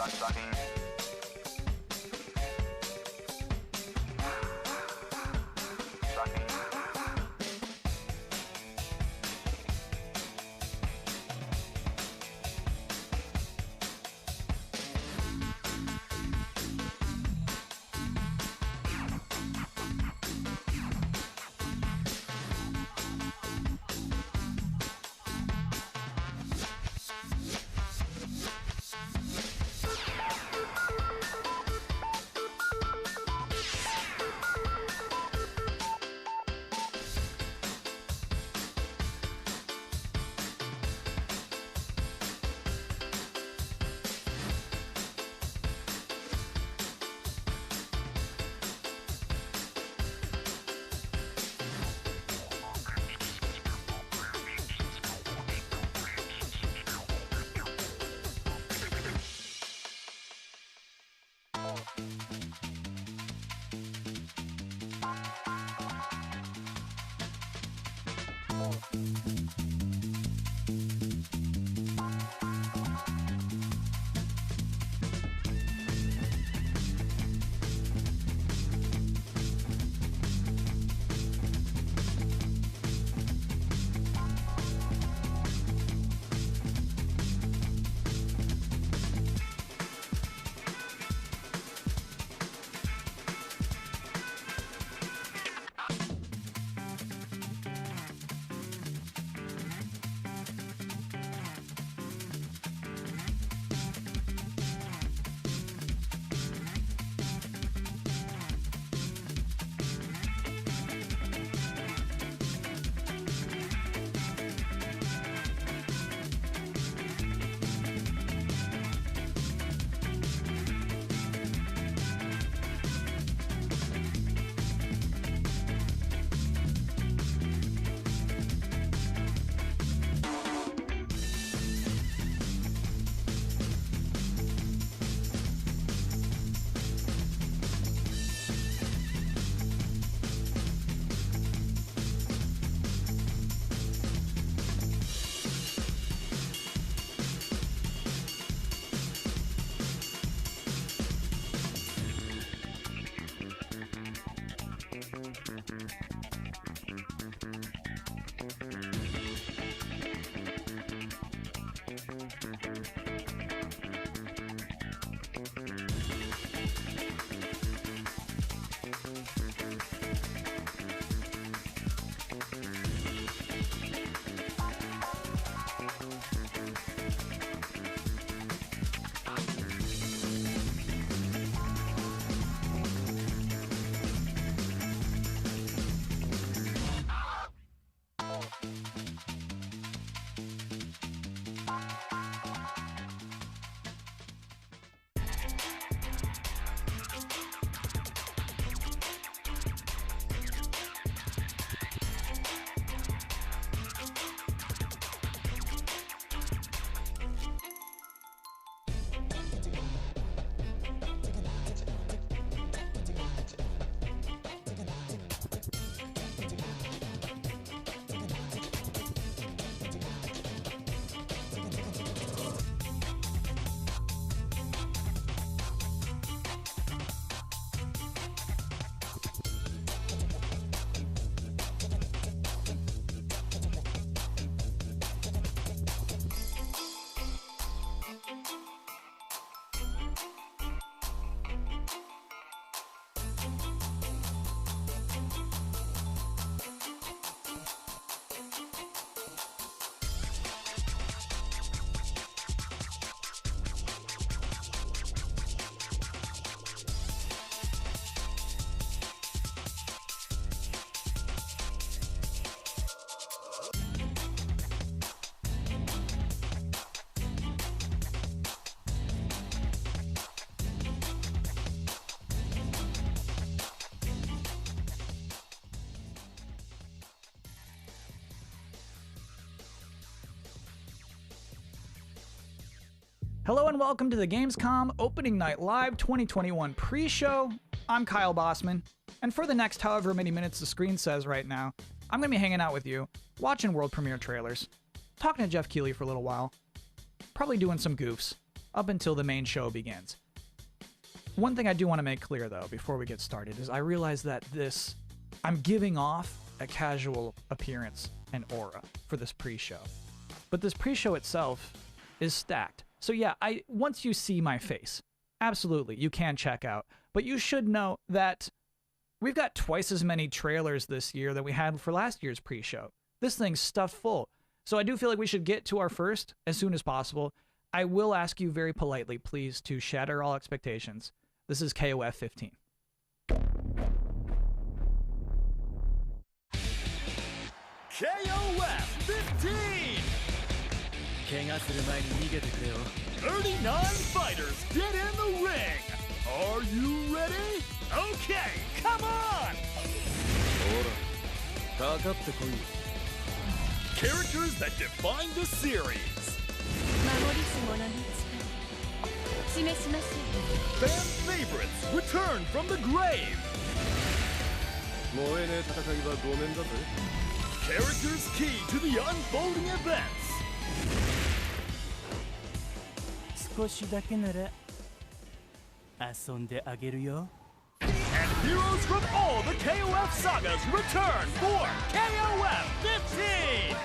sucking. Sucking. Hello and welcome to the Gamescom Opening Night Live 2021 pre-show. I'm Kyle Bossman, and for the next however many minutes the screen says right now, I'm going to be hanging out with you, watching world premiere trailers, talking to Jeff Keighley for a little while, probably doing some goofs, up until the main show begins. One thing I do want to make clear, though, before we get started, is I realize that I'm giving off a casual appearance and aura for this pre-show. But this pre-show itself is stacked. So yeah, once you see my face, absolutely, you can check out. But you should know that we've got twice as many trailers this year than we had for last year's pre-show. This thing's stuffed full. So I do feel like we should get to our first as soon as possible. I will ask you very politely, please, to shatter all expectations. This is KOF 15. KOF 15! 39 fighters get in the ring! Are you ready? Okay, come on! Characters that define the series. Fan favorites return from the grave. Characters key to the unfolding events. And heroes from all the KOF sagas return for KOF 15!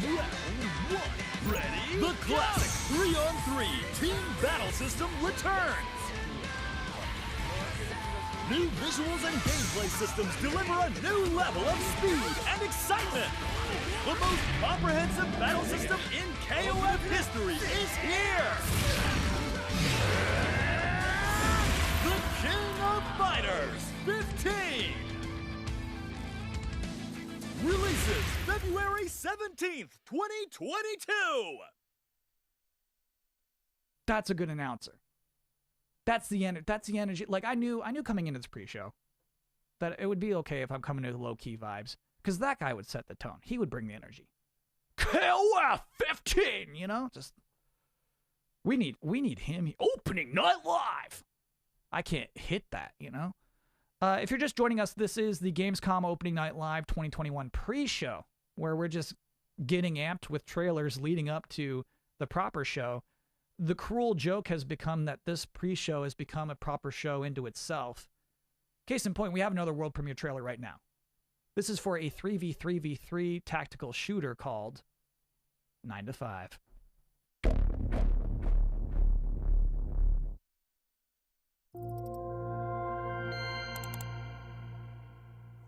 Round 1, ready? The classic 3-on-3 team battle system returns! New visuals and gameplay systems deliver a new level of speed and excitement! The most comprehensive battle system in KOF history is here! The King of Fighters 15! Releases February 17th, 2022! That's a good announcer. That's the energy. Like, I knew coming into this pre-show that it would be okay if I'm coming in with low-key vibes, because that guy would set the tone. He would bring the energy. KOF 15, you know? Just we need him. Opening Night Live. I can't hit that, you know? If you're just joining us, this is the Gamescom Opening Night Live 2021 pre-show, where we're just getting amped with trailers leading up to the proper show. The cruel joke has become that this pre-show has become a proper show into itself. Case in point, we have another world premiere trailer right now. This is for a 3v3v3 tactical shooter called 9 to 5.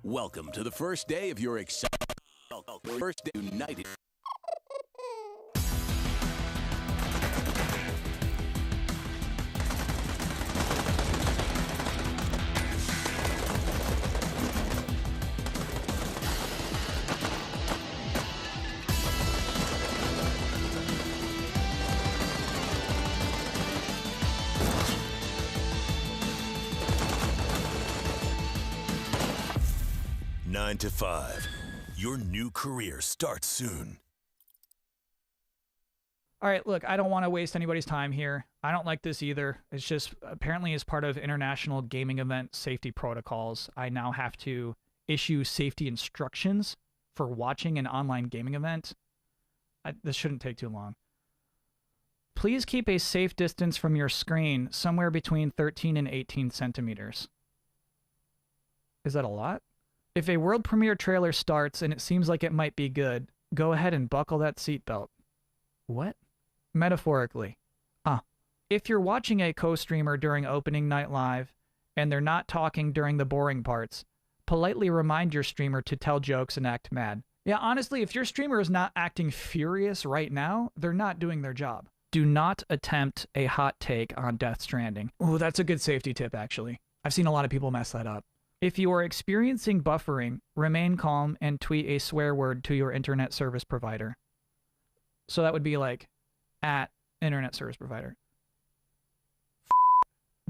Welcome to the first day of your exciting first day united. Nine to 5. Your new career starts soon. All right, look, I don't want to waste anybody's time here. I don't like this either. It's just apparently as part of international gaming event safety protocols, I now have to issue safety instructions for watching an online gaming event. This shouldn't take too long. Please keep a safe distance from your screen, somewhere between 13 and 18 centimeters. Is that a lot? If a world premiere trailer starts and it seems like it might be good, go ahead and buckle that seatbelt. What? Metaphorically. If you're watching a co-streamer during opening night live and they're not talking during the boring parts, politely remind your streamer to tell jokes and act mad. Yeah, honestly, if your streamer is not acting furious right now, they're not doing their job. Do not attempt a hot take on Death Stranding. Ooh, that's a good safety tip, actually. I've seen a lot of people mess that up. If you are experiencing buffering, remain calm and tweet a swear word to your internet service provider. So that would be like, at internet service provider.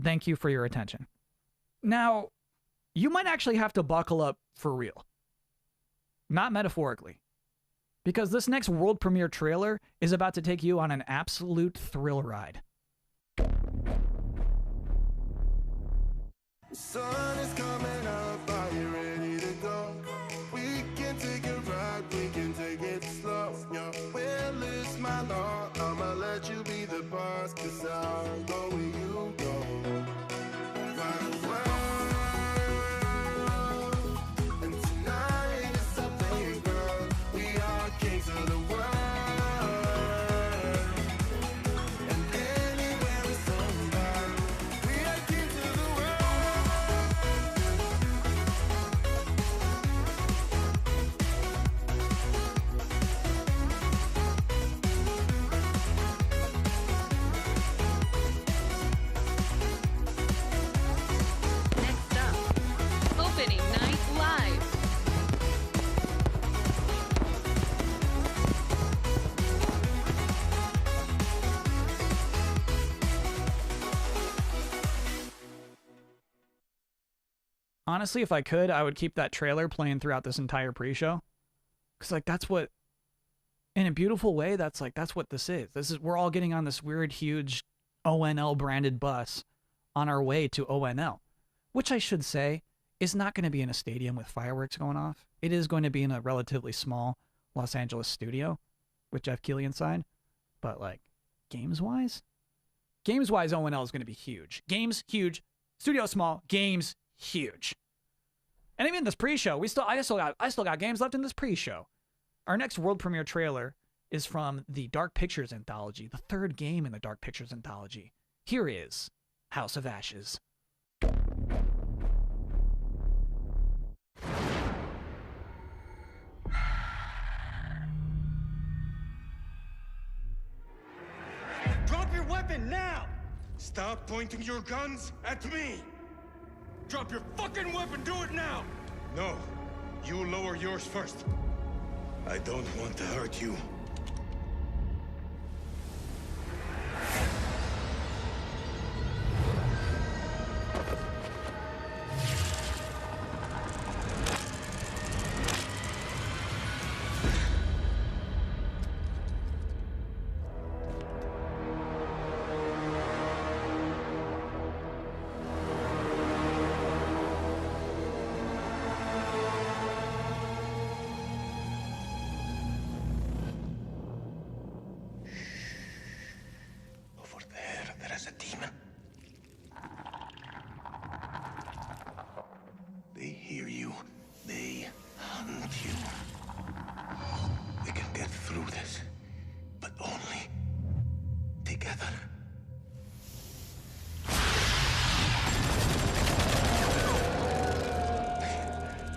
Thank you for your attention. Now, you might actually have to buckle up for real. Not metaphorically. Because this next world premiere trailer is about to take you on an absolute thrill ride. Sun is coming up, are you ready to go? We can take it right, we can take it slow. Your will is my law, I'ma let you be the boss, 'cause I'll go where you go. Run wild, and tonight is something, girl. We are kings of the world, and anywhere is somebody. We are kings of the world. Next up, opening night live. Honestly, if I could, I would keep that trailer playing throughout this entire pre-show. Because, like, that's what, in a beautiful way, that's what this is. We're all getting on this weird, huge ONL branded bus on our way to ONL. Which I should say is not going to be in a stadium with fireworks going off. It is going to be in a relatively small Los Angeles studio with Jeff Keighley inside. But, like, games-wise? Games-wise, ONL is going to be huge. Games, huge. Studio, small. Games, huge. And even this pre-show, I still got games left in this pre-show. Our next world premiere trailer is from the Dark Pictures anthology, the third game in the Dark Pictures anthology. Here is House of Ashes. Drop your weapon now! Stop pointing your guns at me! Drop your fucking weapon, do it now! No, you lower yours first. I don't want to hurt you. Over there is a demon. They hear you. They hunt you. We can get through this, but only together.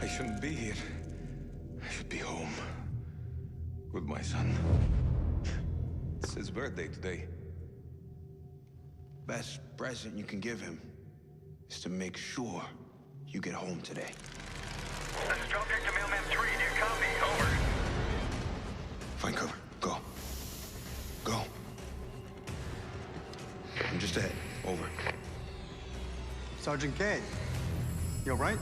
I shouldn't be here. I should be home with my son. It's his birthday today. Best present you can give him is to make sure you get home today. This is Drop Kick to Mailman 3. Do you copy? Over. Find cover. Go. Go. I'm just ahead. Over. Sergeant K, you all right?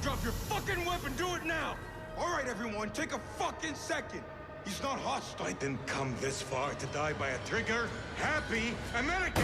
Drop your fucking weapon, do it now! All right, everyone, take a fucking second. He's not hostile. I didn't come this far to die by a trigger-happy American!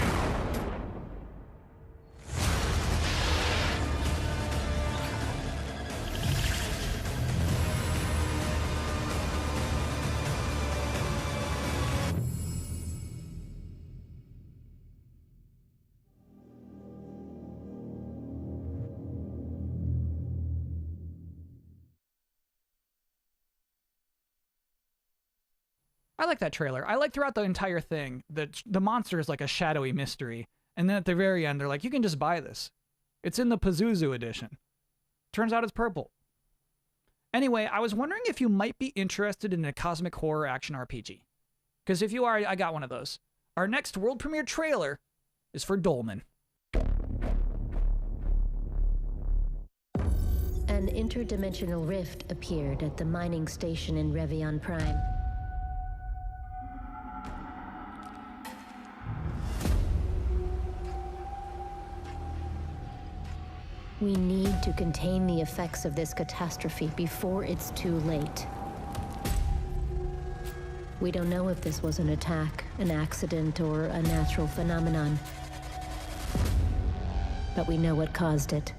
I like that trailer. I like throughout the entire thing that the monster is like a shadowy mystery. And then at the very end, they're like, you can just buy this. It's in the Pazuzu edition. Turns out it's purple. Anyway, I was wondering if you might be interested in a cosmic horror action RPG. Because if you are, I got one of those. Our next world premiere trailer is for Dolmen. An interdimensional rift appeared at the mining station in Revion Prime. We need to contain the effects of this catastrophe before it's too late. We don't know if this was an attack, an accident, or a natural phenomenon. But we know what caused it.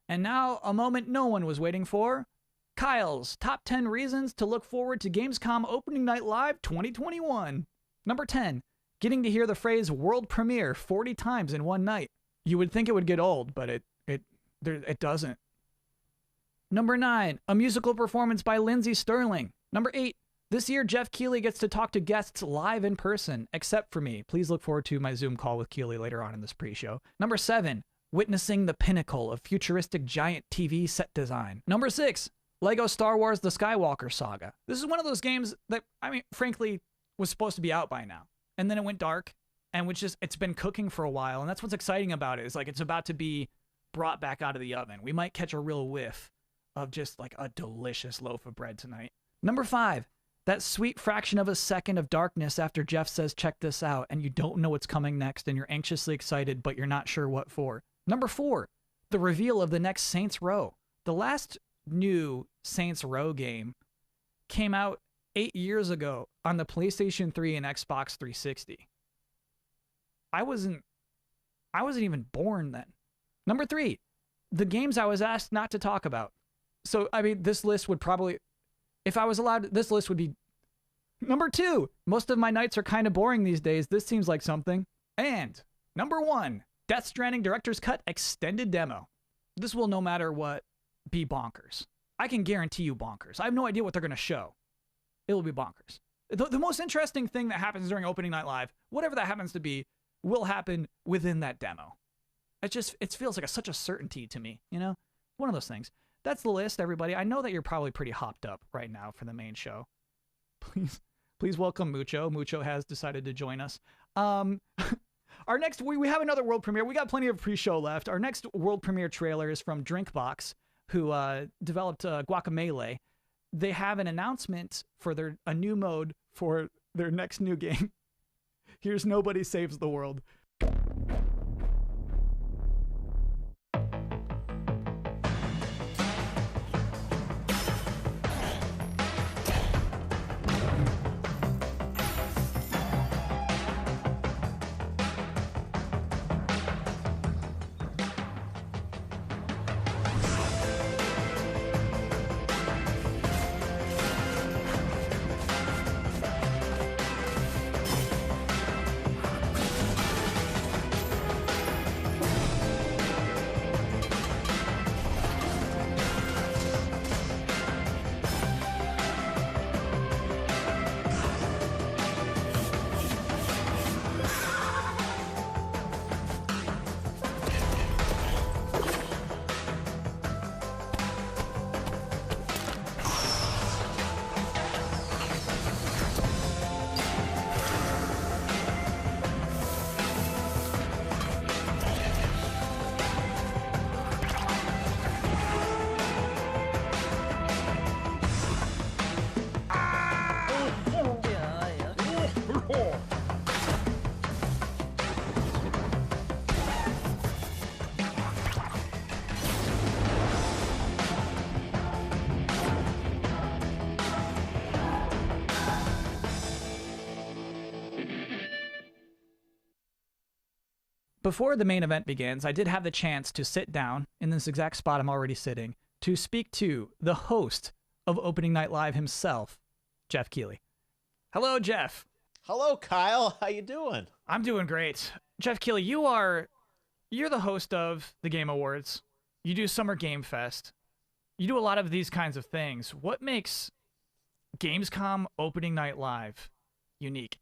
And now, a moment no one was waiting for. Kyle's Top 10 Reasons to Look Forward to Gamescom Opening Night Live 2021. Number 10. Getting to hear the phrase world premiere 40 times in one night. You would think it would get old, but it doesn't. Number 9. A musical performance by Lindsey Sterling. Number 8. This year, Jeff Keighley gets to talk to guests live in person, except for me. Please look forward to my Zoom call with Keighley later on in this pre-show. Number 7. Witnessing the pinnacle of futuristic giant TV set design. Number 6, Lego Star Wars The Skywalker Saga. This is one of those games that, I mean, frankly, was supposed to be out by now. And then it went dark, and it's been cooking for a while, and that's what's exciting about it, is like it's about to be brought back out of the oven. We might catch a real whiff of just like a delicious loaf of bread tonight. Number 5, that sweet fraction of a second of darkness after Jeff says, check this out, and you don't know what's coming next, and you're anxiously excited, but you're not sure what for. Number 4, the reveal of the next Saints Row. The last new Saints Row game came out 8 years ago on the PlayStation 3 and Xbox 360. I wasn't even born then. Number 3, the games I was asked not to talk about. So, I mean, this list would probably, if I was allowed, this list would be number 2. Most of my nights are kind of boring these days. This seems like something. And number 1, Death Stranding Director's Cut Extended Demo. This will, no matter what, be bonkers. I can guarantee you bonkers. I have no idea what they're going to show. It will be bonkers. The most interesting thing that happens during Opening Night Live, whatever that happens to be, will happen within that demo. It feels like such a certainty to me, you know? One of those things. That's the list, everybody. I know that you're probably pretty hopped up right now for the main show. Please welcome Mucho. Mucho has decided to join us. Our next, we have another world premiere. We got plenty of pre-show left. Our next world premiere trailer is from Drinkbox, who developed Guacamelee. They have an announcement for a new mode for their next new game. Here's Nobody Saves the World. Before the main event begins, I did have the chance to sit down in this exact spot I'm already sitting to speak to the host of Opening Night Live himself, Jeff Keighley. Hello, Jeff. Hello, Kyle. How you doing? I'm doing great. Jeff Keighley, you're the host of the Game Awards. You do Summer Game Fest. You do a lot of these kinds of things. What makes Gamescom Opening Night Live unique?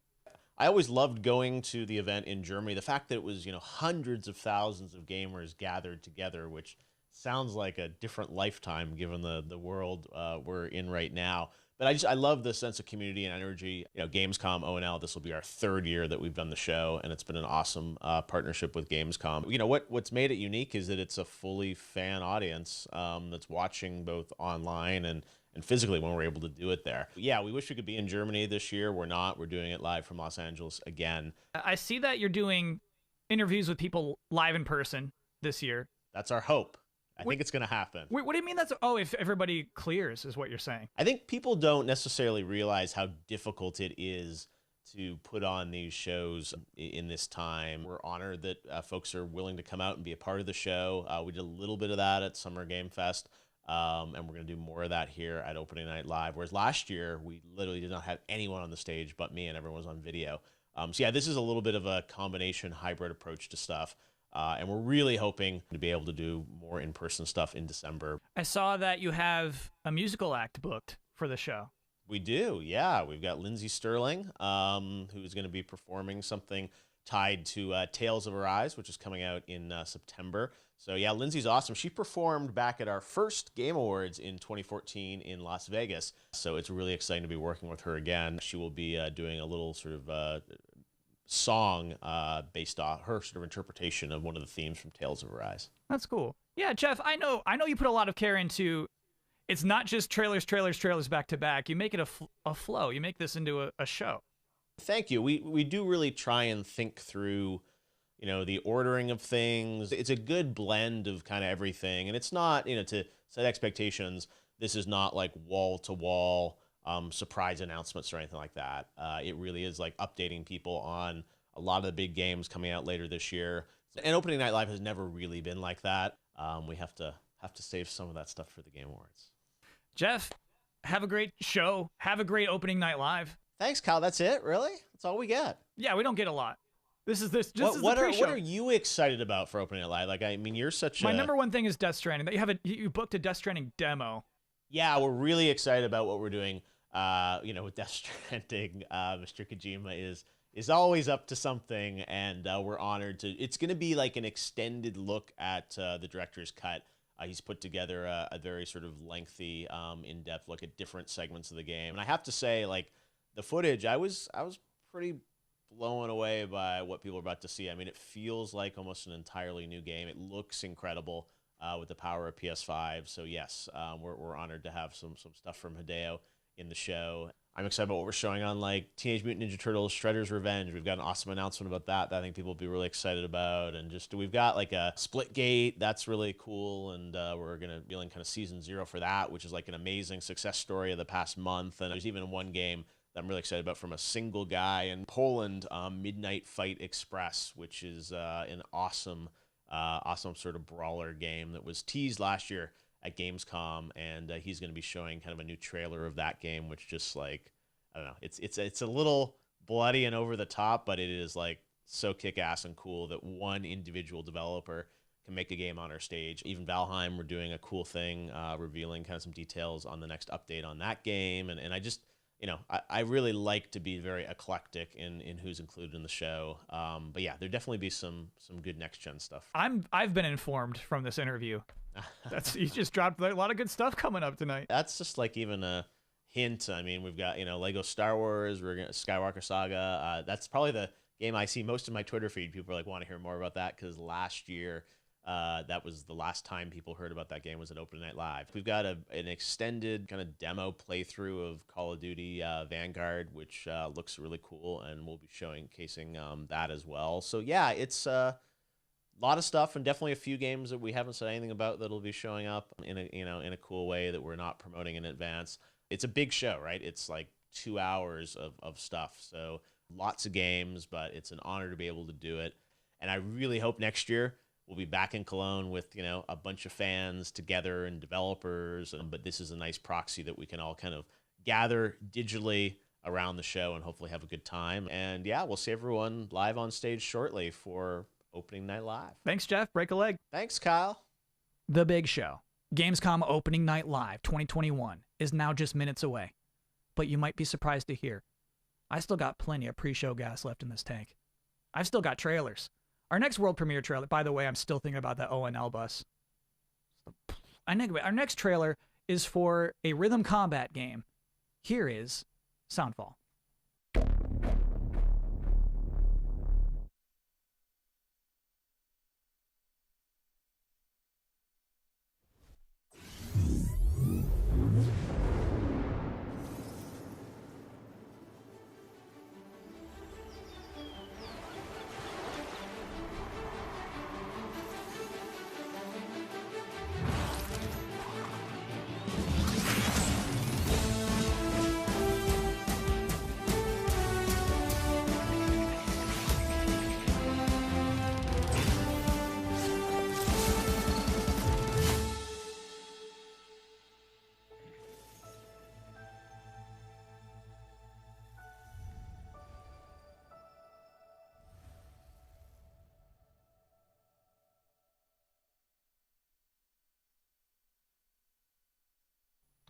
I always loved going to the event in Germany. The fact that it was, hundreds of thousands of gamers gathered together, which sounds like a different lifetime given the world we're in right now. But I love the sense of community and energy. Gamescom ONL, this will be our third year that we've done the show, and it's been an awesome partnership with Gamescom. What's made it unique is that it's a fully fan audience that's watching both online and physically when we're able to do it there. Yeah, we wish we could be in Germany this year. We're not. We're doing it live from Los Angeles again. I see that you're doing interviews with people live in person this year. That's our hope. I think it's going to happen. Wait, what do you mean if everybody clears is what you're saying? I think people don't necessarily realize how difficult it is to put on these shows in this time. We're honored that folks are willing to come out and be a part of the show. We did a little bit of that at Summer Game Fest, and we're going to do more of that here at Opening Night Live, whereas last year we literally did not have anyone on the stage but me, and everyone was on video. So yeah, this is a little bit of a combination hybrid approach to stuff. And we're really hoping to be able to do more in-person stuff in December. I saw that you have a musical act booked for the show. We do, yeah. We've got Lindsay Sterling, who's going to be performing something tied to Tales of Arise, which is coming out in September. So yeah, Lindsay's awesome. She performed back at our first Game Awards in 2014 in Las Vegas. So it's really exciting to be working with her again. She will be doing a little sort of song based off her sort of interpretation of one of the themes from Tales of Arise. That's cool. Yeah, Jeff, I know you put a lot of care into. It's not just trailers back to back. You make it a flow. You make this into a show. Thank you. We do really try and think through, the ordering of things. It's a good blend of kind of everything, and it's not, to set expectations. This is not like wall to wall surprise announcements or anything like that. It really is like updating people on a lot of the big games coming out later this year. And Opening Night Live has never really been like that. We have to save some of that stuff for the Game Awards. Jeff, have a great show. Have a great Opening Night Live. Thanks, Kyle. That's it? Really? That's all we get? Yeah, we don't get a lot. This is the what pre-show. Are you excited about for Opening Night Live? Like, I mean, you're such My number one thing is Death Stranding. That you booked a Death Stranding demo. Yeah, we're really excited about what we're doing. With Death Stranding, Mr. Kojima is always up to something, and we're honored to. It's going to be like an extended look at the director's cut. He's put together a very sort of lengthy, in-depth look at different segments of the game, and I have to say, like the footage, I was pretty blown away by what people are about to see. I mean, it feels like almost an entirely new game. It looks incredible with the power of PS5. So yes, we're honored to have some stuff from Hideo in the show. I'm excited about what we're showing on like Teenage Mutant Ninja Turtles Shredder's Revenge. We've got an awesome announcement about that I think people will be really excited about. And just we've got like a Splitgate that's really cool, and we're gonna be in kind of season 0 for that, which is like an amazing success story of the past month. And there's even one game that I'm really excited about from a single guy in Poland, Midnight Fight Express, which is an awesome sort of brawler game that was teased last year at Gamescom, and he's going to be showing kind of a new trailer of that game, which just like, I don't know, it's a little bloody and over the top, but it is like so kick-ass and cool that one individual developer can make a game on our stage. Even Valheim, we're doing a cool thing, revealing kind of some details on the next update on that game, and I just, I really like to be very eclectic in who's included in the show. But yeah, there'll definitely be some good next-gen stuff. I've been informed from this interview. You just dropped a lot of good stuff coming up tonight. That's just like even a hint. I mean, we've got Lego Star Wars, we're gonna Skywalker Saga. That's probably the game I see most in my Twitter feed. People are like want to hear more about that because last year that was the last time people heard about that game was at Open Night Live. We've got an extended kind of demo playthrough of Call of Duty Vanguard, which looks really cool, and we'll be showcasing that as well. So yeah, it's a lot of stuff, and definitely a few games that we haven't said anything about that'll be showing up in a cool way that we're not promoting in advance. It's a big show, right? It's like 2 hours of stuff, so lots of games, but it's an honor to be able to do it. And I really hope next year we'll be back in Cologne with a bunch of fans together and developers. But this is a nice proxy that we can all kind of gather digitally around the show and hopefully have a good time. And yeah, we'll see everyone live on stage shortly for Opening Night Live. Thanks, Jeff. Break a leg. Thanks, Kyle. The big show, Gamescom Opening Night Live 2021, is now just minutes away. But you might be surprised to hear I still got plenty of pre-show gas left in this tank. I've still got trailers. Our next world premiere trailer, by the way, I'm still thinking about that ONL bus. Anyway, our next trailer is for a rhythm combat game. Here is Soundfall.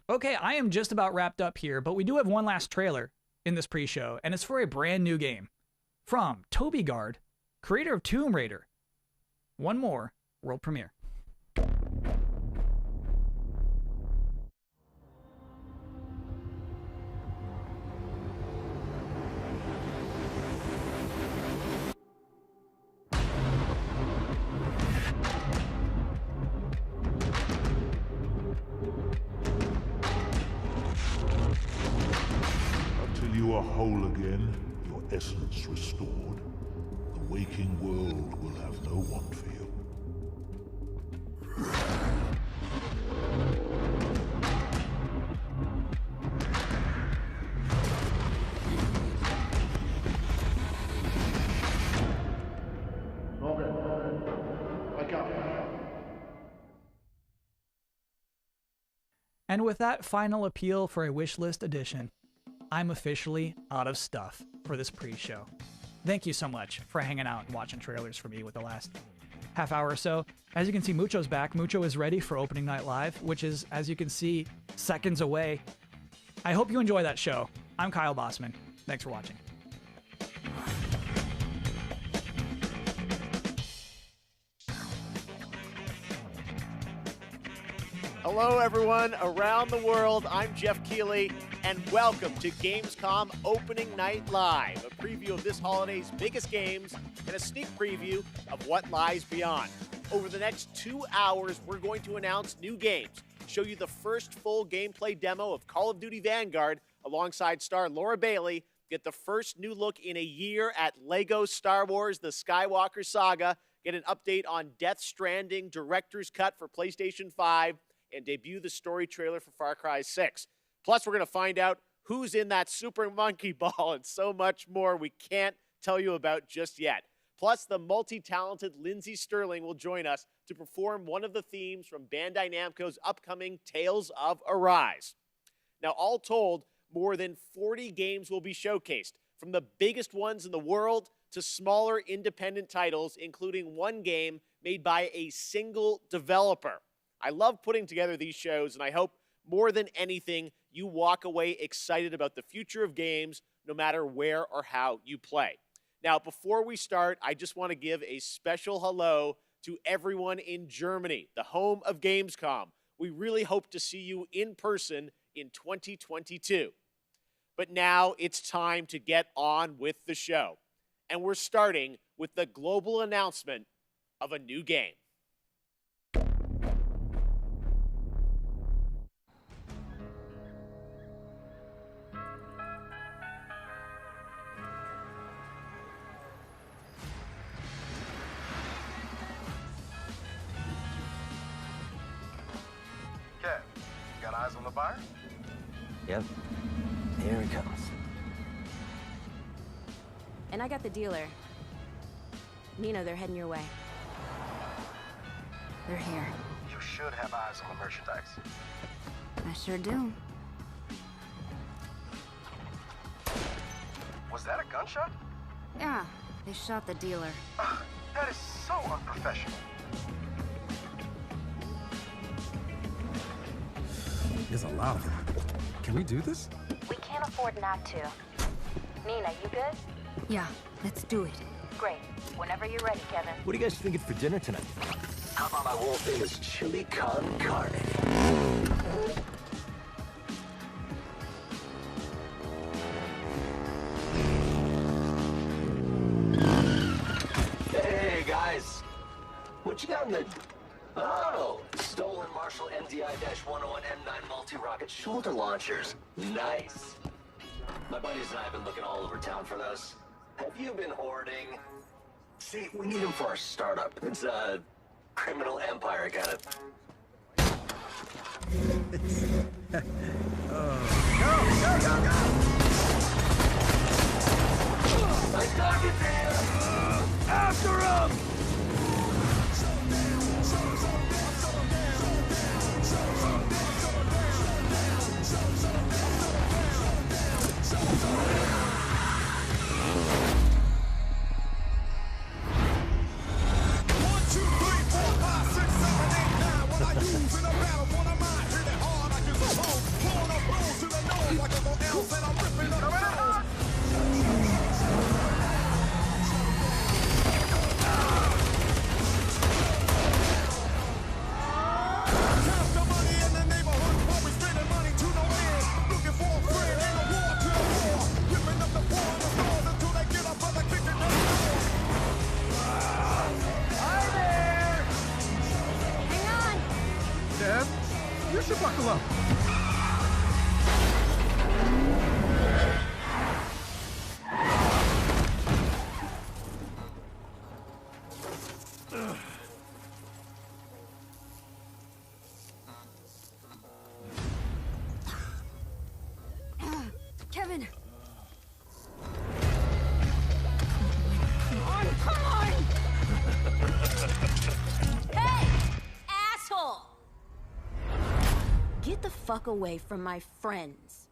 Okay, I am just about wrapped up here, but we do have one last trailer in this pre-show, and it's for a brand new game from Toby Gard, creator of Tomb Raider. One more world premiere. You are whole again, your essence restored. The waking world will have no want for you. Wake up. And with that final appeal for a wishlist edition, I'm officially out of stuff for this pre-show. Thank you so much for hanging out and watching trailers for me with the last half hour or so. As you can see, Mucho's back. Mucho is ready for opening night live, which is, as you can see, seconds away. I hope you enjoy that show. I'm Kyle Bossman. Thanks for watching. Hello, everyone around the world. I'm Jeff Keighley, and welcome to Gamescom Opening Night Live, a preview of this holiday's biggest games and a sneak preview of what lies beyond. Over the next 2 hours, we're going to announce new games, show you the first full gameplay demo of Call of Duty Vanguard alongside star Laura Bailey, get the first new look in a year at LEGO Star Wars The Skywalker Saga, get an update on Death Stranding Director's Cut for PlayStation 5, and debut the story trailer for Far Cry 6. Plus, we're going to find out who's in that Super Monkey Ball and so much more we can't tell you about just yet. Plus, the multi-talented Lindsey Sterling will join us to perform one of the themes from Bandai Namco's upcoming Tales of Arise. Now, all told, more than 40 games will be showcased, from the biggest ones in the world to smaller independent titles, including one game made by a single developer. I love putting together these shows, and I hope more than anything, you walk away excited about the future of games, no matter where or how you play. Now, before we start, I just want to give a special hello to everyone in Germany, the home of Gamescom. We really hope to see you in person in 2022. But now it's time to get on with the show. And we're starting with the global announcement of a new game. Eyes on the buyer? Yep. Here he comes. And I got the dealer. Nino, they're heading your way. They're here. You should have eyes on the merchandise. I sure do. Was that a gunshot? Yeah, they shot the dealer. That is so unprofessional. There's a lot of them. Can we do this? We can't afford not to. Nina, you good? Yeah, let's do it. Great. Whenever you're ready, Kevin. What are you guys thinking for dinner tonight? How about my world famous chili con carne? Hey guys, what you got in the... Oh, stolen Marshall MDI-101 M9 multi-rocket shoulder launchers. Nice. My buddies and I have been looking all over town for those. Have you been hoarding? See, we need them for our startup. It's a criminal empire kind of... Go! I stuck it there! After him! You should buckle up. Kevin! Come on! Hey! Asshole! Get the fuck away from my friends.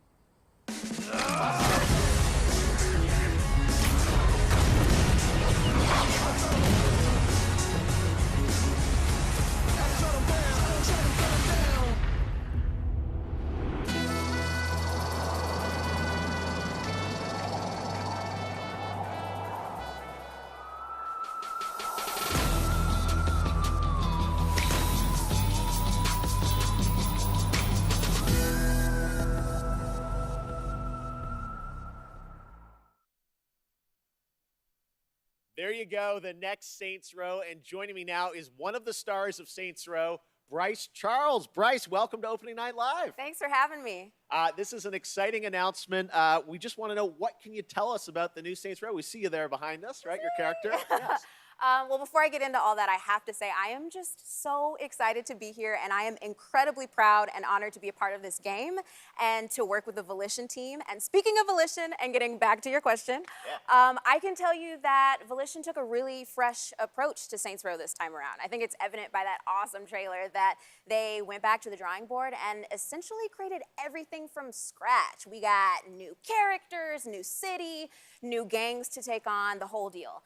There you go, the next Saints Row. And joining me now is one of the stars of Saints Row, Bryce Charles. Bryce, welcome to Opening Night Live. Thanks for having me. This is an exciting announcement. We just want to know, what can you tell us about the new Saints Row? We see you there behind us, right? Your character. Yes. Well, before I get into all that, I have to say I am just so excited to be here, and I am incredibly proud and honored to be a part of this game and to work with the Volition team. And speaking of Volition, and getting back to your question, I can tell you that Volition took a really fresh approach to Saints Row this time around. I think it's evident by that awesome trailer that they went back to the drawing board and essentially created everything from scratch. We got new characters, new city, new gangs to take on, the whole deal.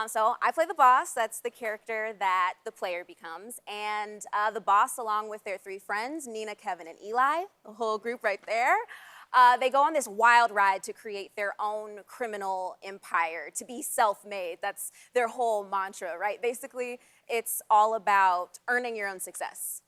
So I play the boss. That's the character that the player becomes. And the boss, along with their three friends, Nina, Kevin, and Eli, the whole group right there, they go on this wild ride to create their own criminal empire, to be self-made. That's their whole mantra, right? Basically, it's all about earning your own success.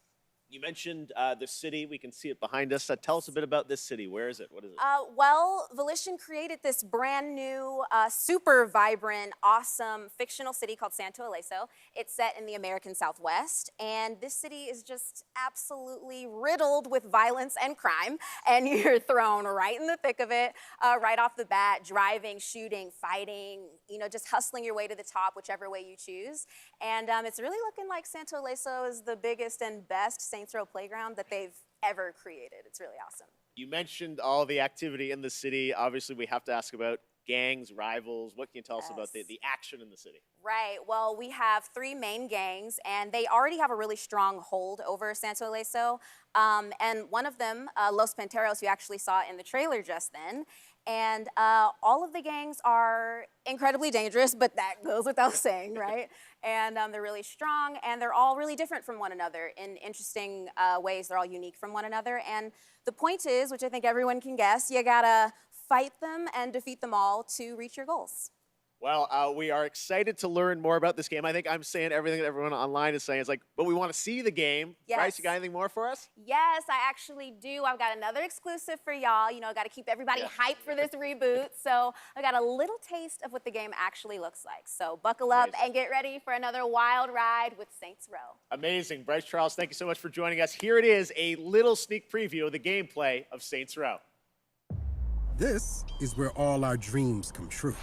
You mentioned the city. We can see it behind us. Tell us a bit about this city. Where is it? What is it? Well, Volition created this brand new, super vibrant, awesome fictional city called Santo Ileso. It's set in the American Southwest, and this city is just absolutely riddled with violence and crime, and you're thrown right in the thick of it, right off the bat, driving, shooting, fighting, you know, just hustling your way to the top, whichever way you choose. And it's really looking like Santo Ileso is the biggest and best Saints Row playground that they've ever created. It's really awesome. You mentioned all the activity in the city. Obviously, we have to ask about gangs, rivals. What can you tell us about the action in the city? Right. Well, we have three main gangs, and they already have a really strong hold over Santo Ileso. And one of them, Los Panteros, you actually saw in the trailer just then. And all of the gangs are incredibly dangerous, but that goes without saying, right? And they're really strong, and they're all really different from one another in interesting ways. They're all unique from one another. And the point is, which I think everyone can guess, you gotta fight them and defeat them all to reach your goals. Well, we are excited to learn more about this game. I think I'm saying everything that everyone online is saying. It's like, but we want to see the game. Yes. Bryce, you got anything more for us? Yes, I actually do. I've got another exclusive for y'all. You know, I got to keep everybody hyped for this reboot. So I got a little taste of what the game actually looks like. So buckle up and get ready for another wild ride with Saints Row. Amazing. Bryce Charles, thank you so much for joining us. Here it is, a little sneak preview of the gameplay of Saints Row. This is where all our dreams come true.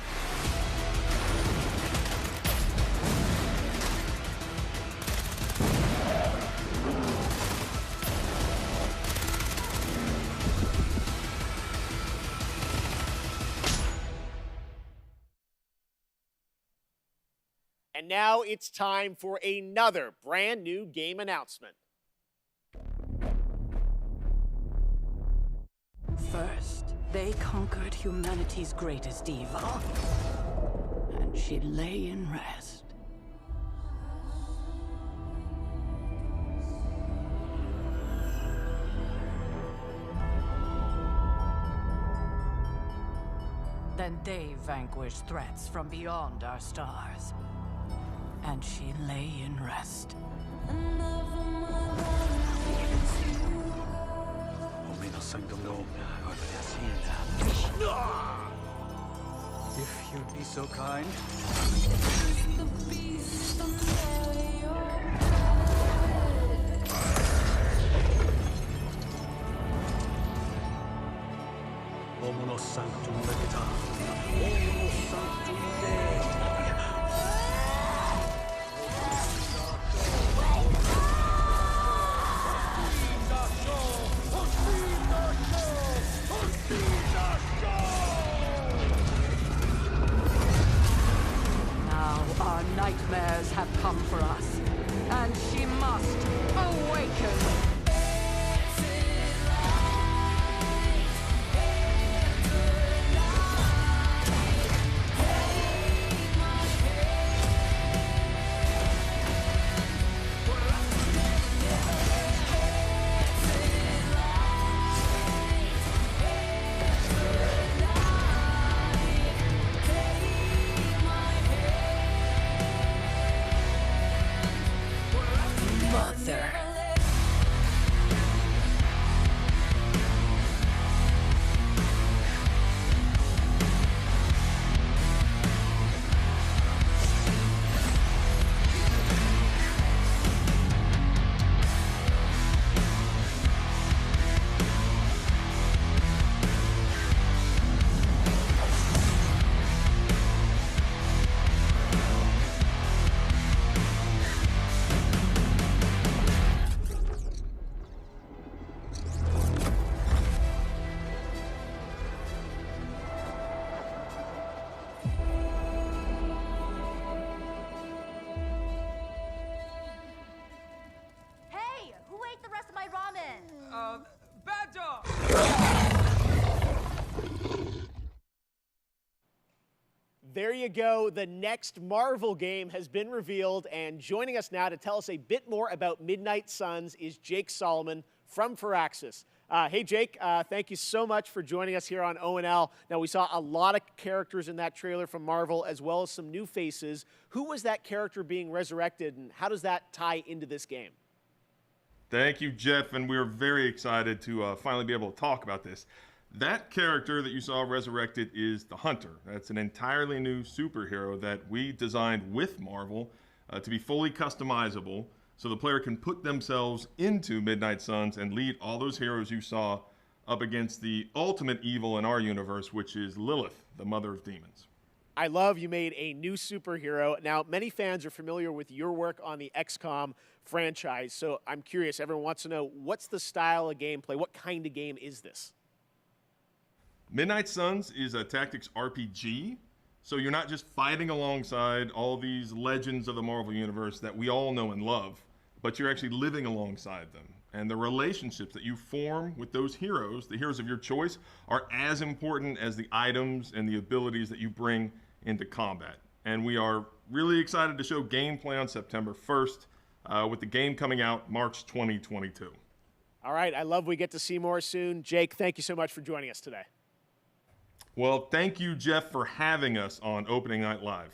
And now it's time for another brand new game announcement. First, they conquered humanity's greatest evil, and she lay in rest. Then they vanquished threats from beyond our stars, and she lay in rest. If you'd be so kind. Omno sanctum legita. Omno sanctum Dei. Now our nightmares have come for us, and she must awaken. Mother. Hey, who ate the rest of my ramen? Bad dog! There you go. The next Marvel game has been revealed, and joining us now to tell us a bit more about Midnight Suns is Jake Solomon from Firaxis. Hey, Jake, thank you so much for joining us here on O&L. Now, we saw a lot of characters in that trailer from Marvel, as well as some new faces. Who was that character being resurrected, and how does that tie into this game? Thank you, Jeff, and we're very excited to finally be able to talk about this. That character that you saw resurrected is the Hunter. That's an entirely new superhero that we designed with Marvel to be fully customizable, so the player can put themselves into Midnight Suns and lead all those heroes you saw up against the ultimate evil in our universe, which is Lilith, the mother of demons. I love you made a new superhero. Now, many fans are familiar with your work on the XCOM franchise, so I'm curious, everyone wants to know, what's the style of gameplay? What kind of game is this? Midnight Suns is a tactics RPG, so you're not just fighting alongside all these legends of the Marvel Universe that we all know and love, but you're actually living alongside them. And the relationships that you form with those heroes, the heroes of your choice, are as important as the items and the abilities that you bring into combat. And we are really excited to show gameplay on September 1st, with the game coming out March 2022. All right, I love we get to see more soon. Jake, thank you so much for joining us today. Well, thank you, Jeff, for having us on Opening Night Live.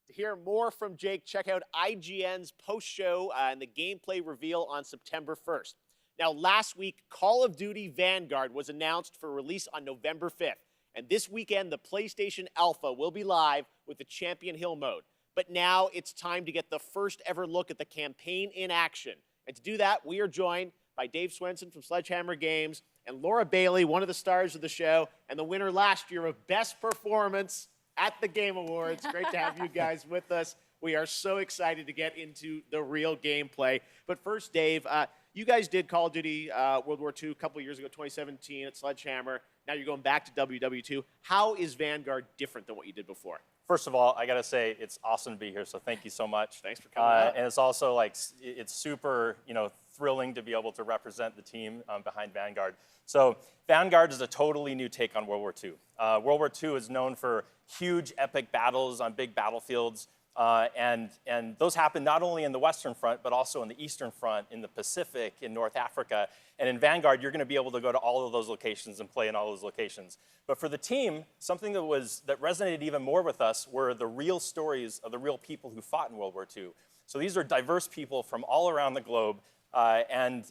To hear more from Jake, check out IGN's post-show and the gameplay reveal on September 1st. Now, last week, Call of Duty Vanguard was announced for release on November 5th. And this weekend, the PlayStation Alpha will be live with the Champion Hill mode. But now it's time to get the first ever look at the campaign in action. And to do that, we are joined by Dave Swenson from Sledgehammer Games and Laura Bailey, one of the stars of the show and the winner last year of Best Performance at the Game Awards. Great to have you guys with us. We are so excited to get into the real gameplay. But first, Dave, you guys did Call of Duty World War II a couple years ago, 2017 at Sledgehammer. Now you're going back to WW2. How is Vanguard different than what you did before? First of all, I gotta say it's awesome to be here. So thank you so much. Thanks for coming out. And it's also like it's super, thrilling to be able to represent the team behind Vanguard. So Vanguard is a totally new take on World War II. World War II is known for huge, epic battles on big battlefields. And those happen not only in the Western Front, but also in the Eastern Front, in the Pacific, in North Africa. And in Vanguard, you're going to be able to go to all of those locations and play in all those locations. But for the team, something that resonated even more with us were the real stories of the real people who fought in World War II. So these are diverse people from all around the globe. And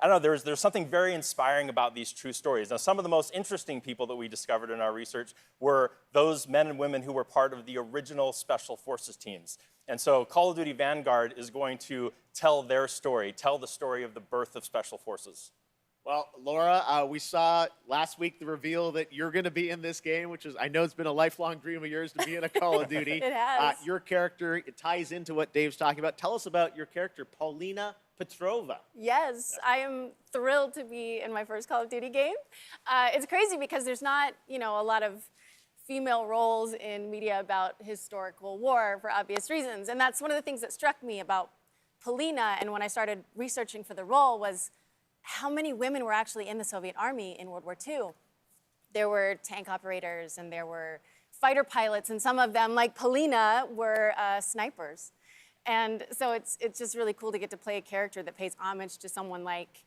I don't know, there's something very inspiring about these true stories. Now, some of the most interesting people that we discovered in our research were those men and women who were part of the original Special Forces teams. And so Call of Duty Vanguard is going to tell their story, tell the story of the birth of Special Forces. Well, Laura, we saw last week the reveal that you're going to be in this game, which is, I know it's been a lifelong dream of yours to be in a Call of Duty. It has. Your character, it ties into what Dave's talking about. Tell us about your character, Paulina Petrova. Yes, I am thrilled to be in my first Call of Duty game. It's crazy because there's not, a lot of female roles in media about historical war for obvious reasons. And that's one of the things that struck me about Paulina, and when I started researching for the role, was how many women were actually in the Soviet Army in World War II. There were tank operators and there were fighter pilots, and some of them, like Paulina, were snipers. And so it's just really cool to get to play a character that pays homage to someone like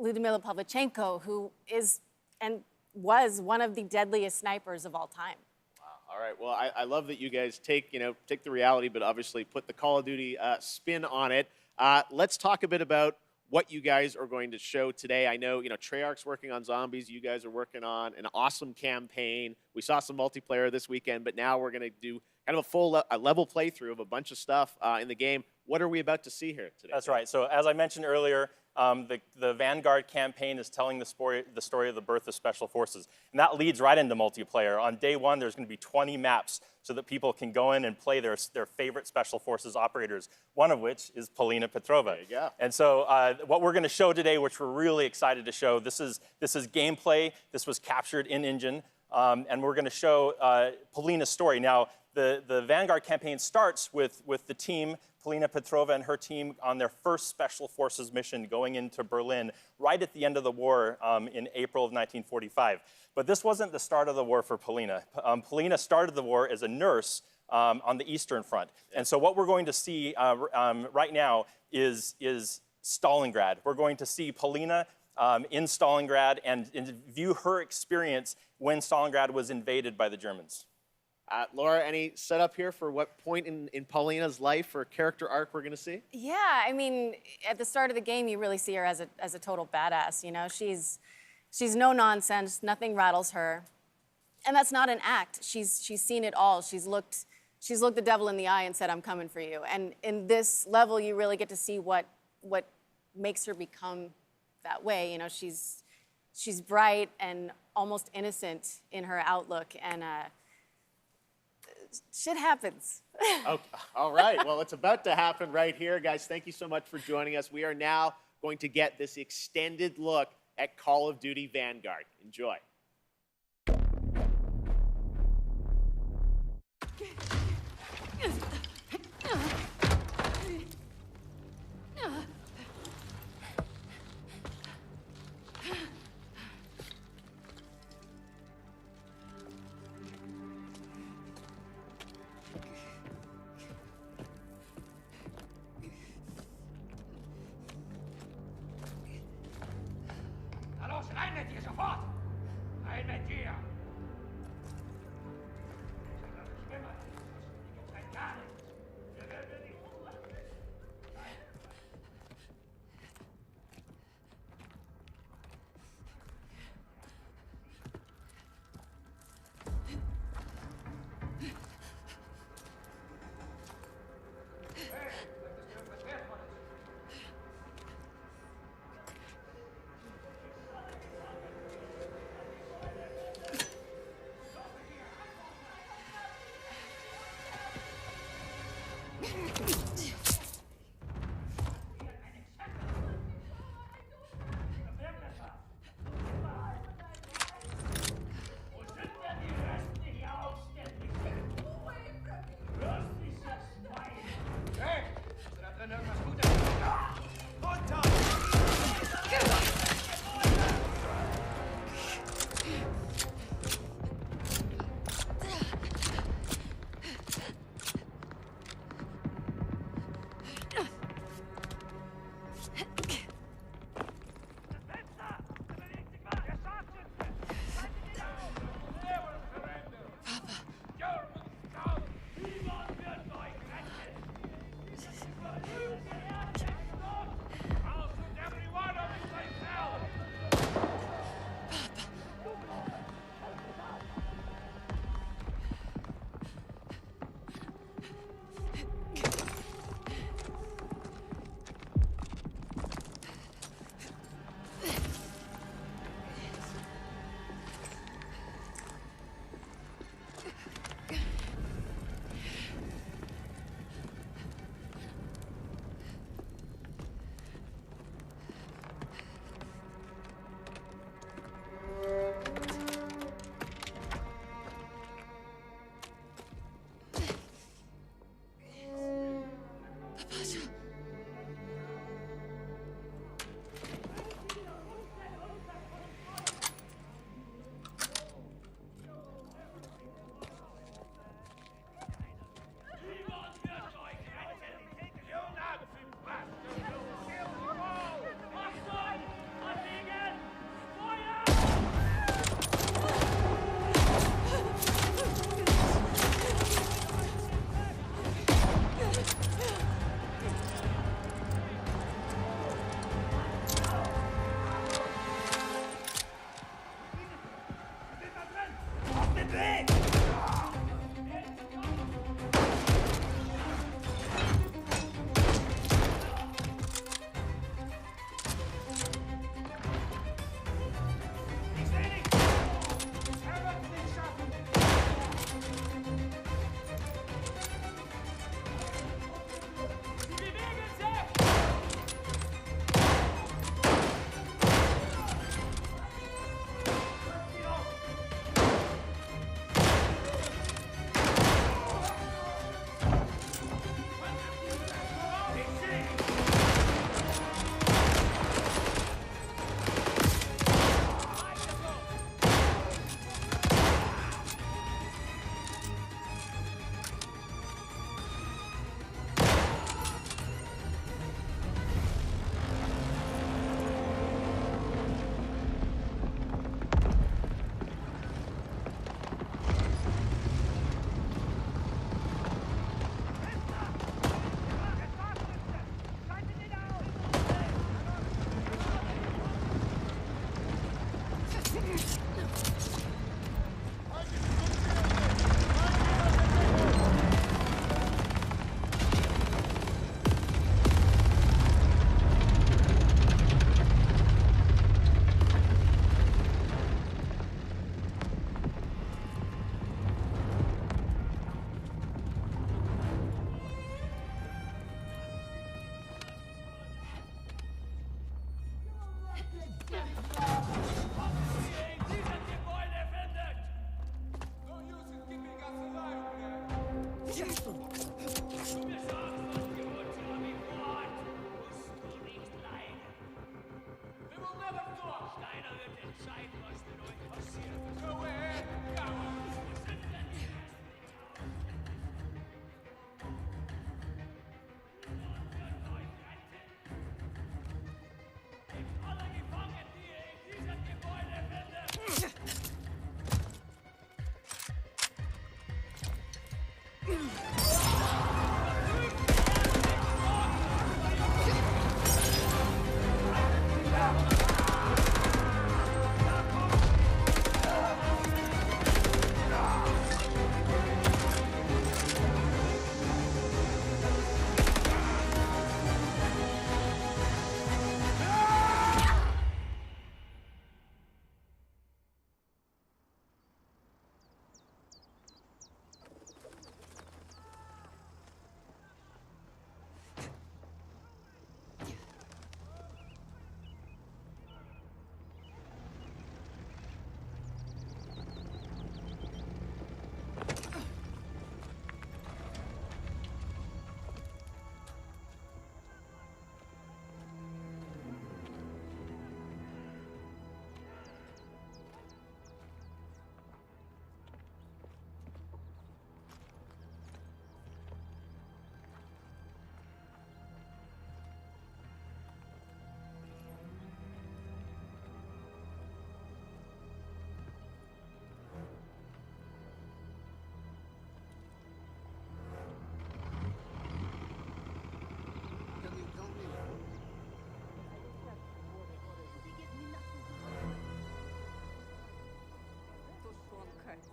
Lyudmila Pavlichenko, who is and was one of the deadliest snipers of all time. Wow. All right. Well, I love that you guys take the reality, but obviously put the Call of Duty spin on it. Let's talk a bit about what you guys are going to show today. I know, Treyarch's working on zombies. You guys are working on an awesome campaign. We saw some multiplayer this weekend, but now we're going to do kind of a full level playthrough of a bunch of stuff in the game. What are we about to see here today? That's right. So as I mentioned earlier, the Vanguard campaign is telling the story of the birth of Special Forces. And that leads right into multiplayer. On day one, there's going to be 20 maps so that people can go in and play their favorite Special Forces operators, one of which is Paulina Petrova. There you go. And so what we're going to show today, which we're really excited to show, this is gameplay. This was captured in-engine. And we're going to show Paulina's story. Now, the Vanguard campaign starts with the team, Paulina Petrova and her team, on their first Special Forces mission going into Berlin right at the end of the war in April of 1945. But this wasn't the start of the war for Paulina. Paulina started the war as a nurse on the Eastern Front. And so what we're going to see right now is Stalingrad. We're going to see Paulina in Stalingrad and view her experience when Stalingrad was invaded by the Germans. Laura, any setup here for what point in Paulina's life or character arc we're going to see? Yeah, I mean, at the start of the game, you really see her as a total badass. She's no nonsense. Nothing rattles her, and that's not an act. She's seen it all. She's looked the devil in the eye and said, "I'm coming for you." And in this level, you really get to see what makes her become that way. She's bright and almost innocent in her outlook, and shit happens. Okay. All right. Well, it's about to happen right here. Guys, thank you so much for joining us. We are now going to get this extended look at Call of Duty Vanguard. Enjoy. Na los, rein mit dir, sofort!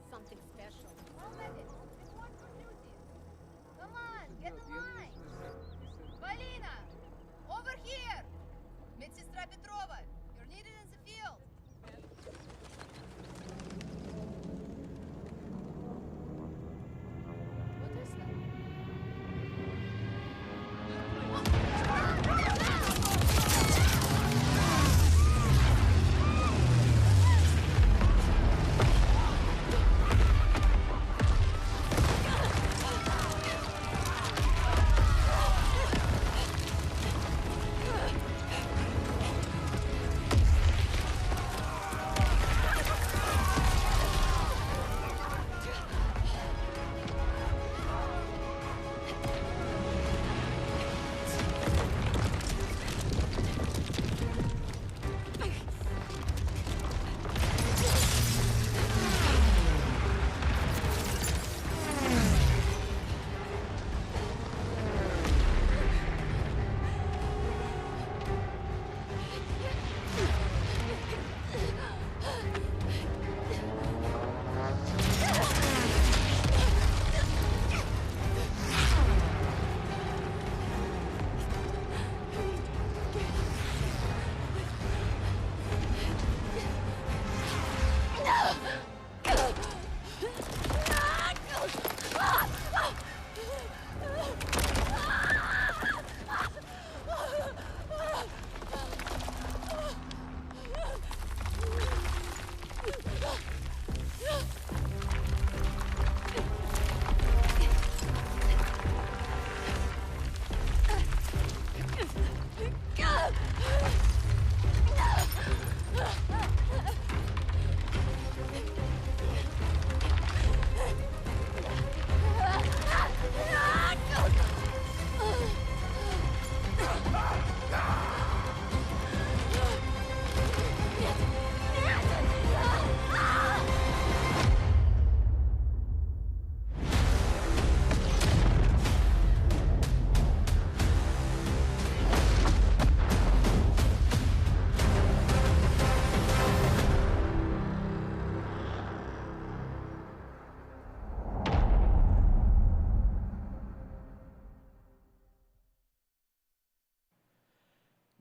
Something special. Come on, get in line. Полина, over here. Медсестра Петрова, you're needed in the field. What is that?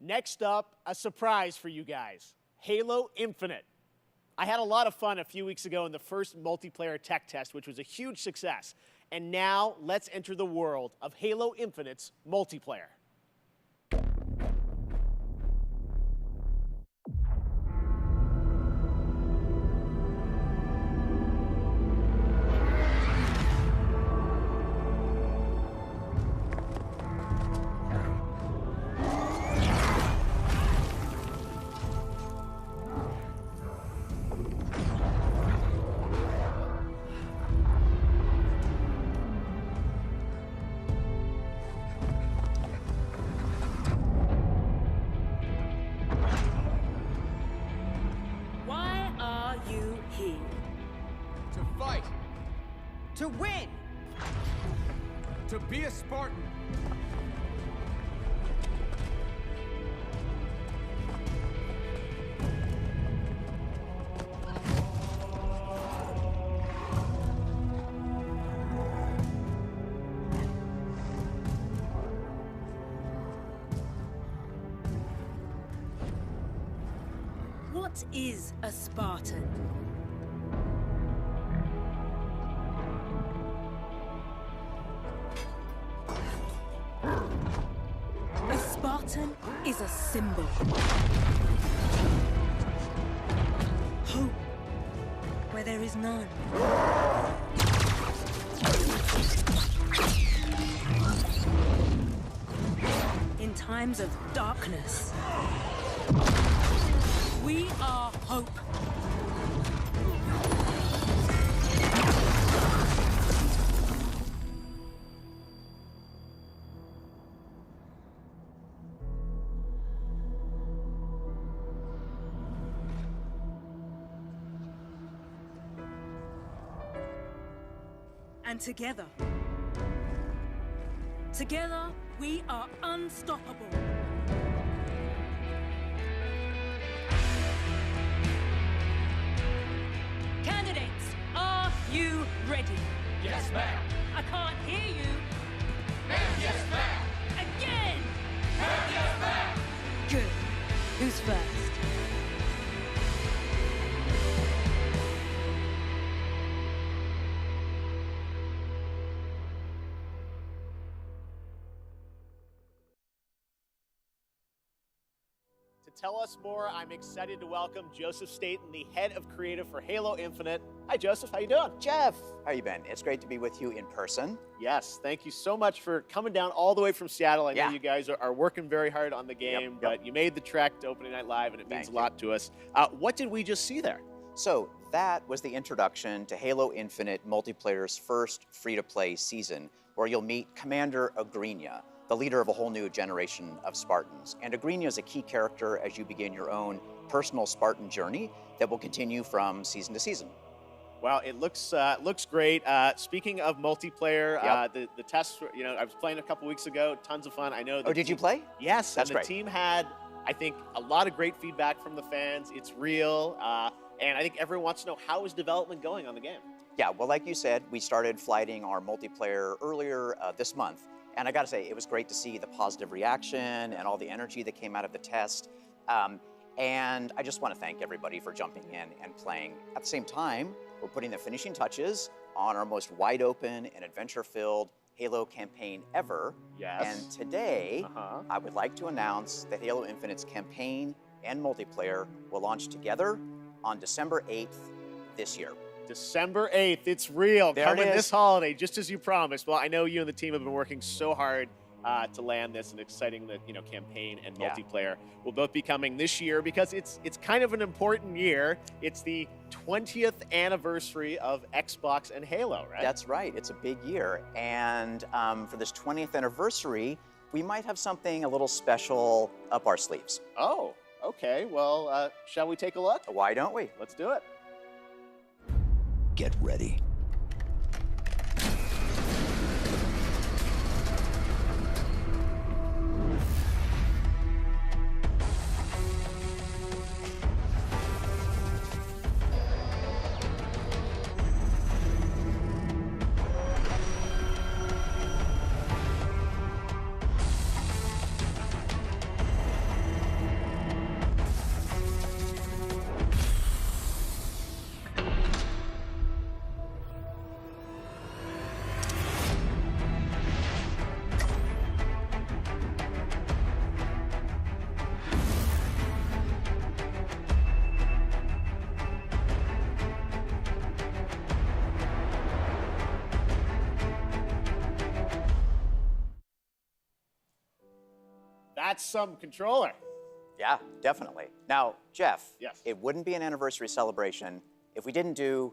Next up, a surprise for you guys, Halo Infinite. I had a lot of fun a few weeks ago in the first multiplayer tech test, which was a huge success. And now, let's enter the world of Halo Infinite's multiplayer. To win! To be a Spartan! What is a Spartan? A Spartan is a symbol. Hope where there is none. In times of darkness, we are hope. And together, we are unstoppable. Candidates, are you ready? Yes, ma'am. I can't hear you. Ma'am, yes, ma'am. Again! Ma'am, yes, ma'am. Good. Who's first? To tell us more, I'm excited to welcome Joseph Staten, the head of creative for Halo Infinite. Hi, Joseph. How you doing? Jeff, how you been? It's great to be with you in person. Yes, thank you so much for coming down all the way from Seattle. I know Yeah. you guys are working very hard on the game, but you made the trek to Opening Night Live, and it means a lot to us. What did we just see there? So that was the introduction to Halo Infinite multiplayer's first free-to-play season, where you'll meet Commander Agrinia, the leader of a whole new generation of Spartans. And Agrinia is a key character as you begin your own personal Spartan journey that will continue from season to season. Well, it looks great. Speaking of multiplayer, the tests, I was playing a couple weeks ago. Tons of fun. I know. Oh, did you play? Yes, That's and the great. team had, I think, a lot of great feedback from the fans. It's real, and I think everyone wants to know, how is development going on the game? Yeah, well, like you said, we started flighting our multiplayer earlier this month. And I gotta say, it was great to see the positive reaction and all the energy that came out of the test. And I just want to thank everybody for jumping in and playing. At the same time, we're putting the finishing touches on our most wide open and adventure-filled Halo campaign ever. Yes. And today, I would like to announce that Halo Infinite's campaign and multiplayer will launch together on December 8th this year. December 8th, it's real. There it Coming is. this holiday, just as you promised. Well, I know you and the team have been working so hard to land this, and exciting that campaign and multiplayer will both be coming this year, because it's kind of an important year. It's the 20th anniversary of Xbox and Halo, right? That's right. It's a big year, and for this 20th anniversary, we might have something a little special up our sleeves. Oh, okay. Well, shall we take a look? Why don't we? Let's do it. Get ready. That's some controller. Yeah, definitely. Now, Jeff, Yes. it wouldn't be an anniversary celebration if we didn't do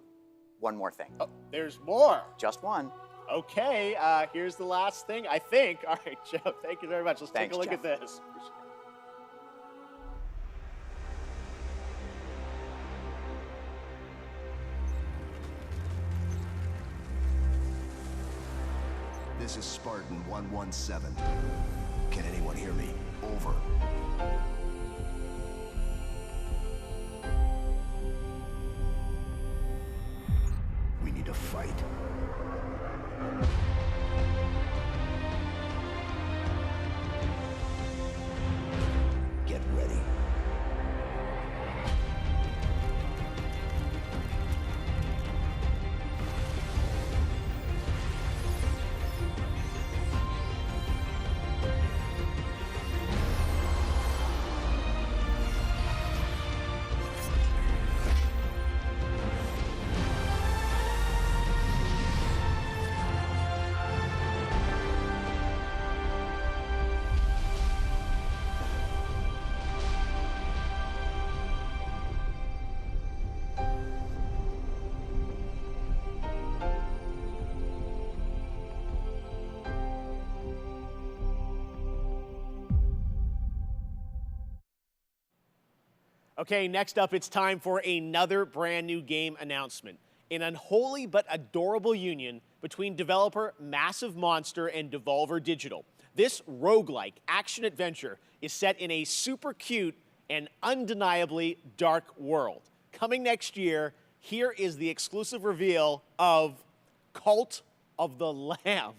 one more thing. Oh, there's more. Just one. Okay, here's the last thing, I think. All right, Joe, thank you very much. Let's take a look Jeff. at this. This is Spartan 117. Can anyone hear me? Over. We need to fight. Get ready. Okay, next up, it's time for another brand new game announcement. An unholy but adorable union between developer Massive Monster and Devolver Digital. This roguelike action-adventure is set in a super cute and undeniably dark world. Coming next year, here is the exclusive reveal of Cult of the Lamb.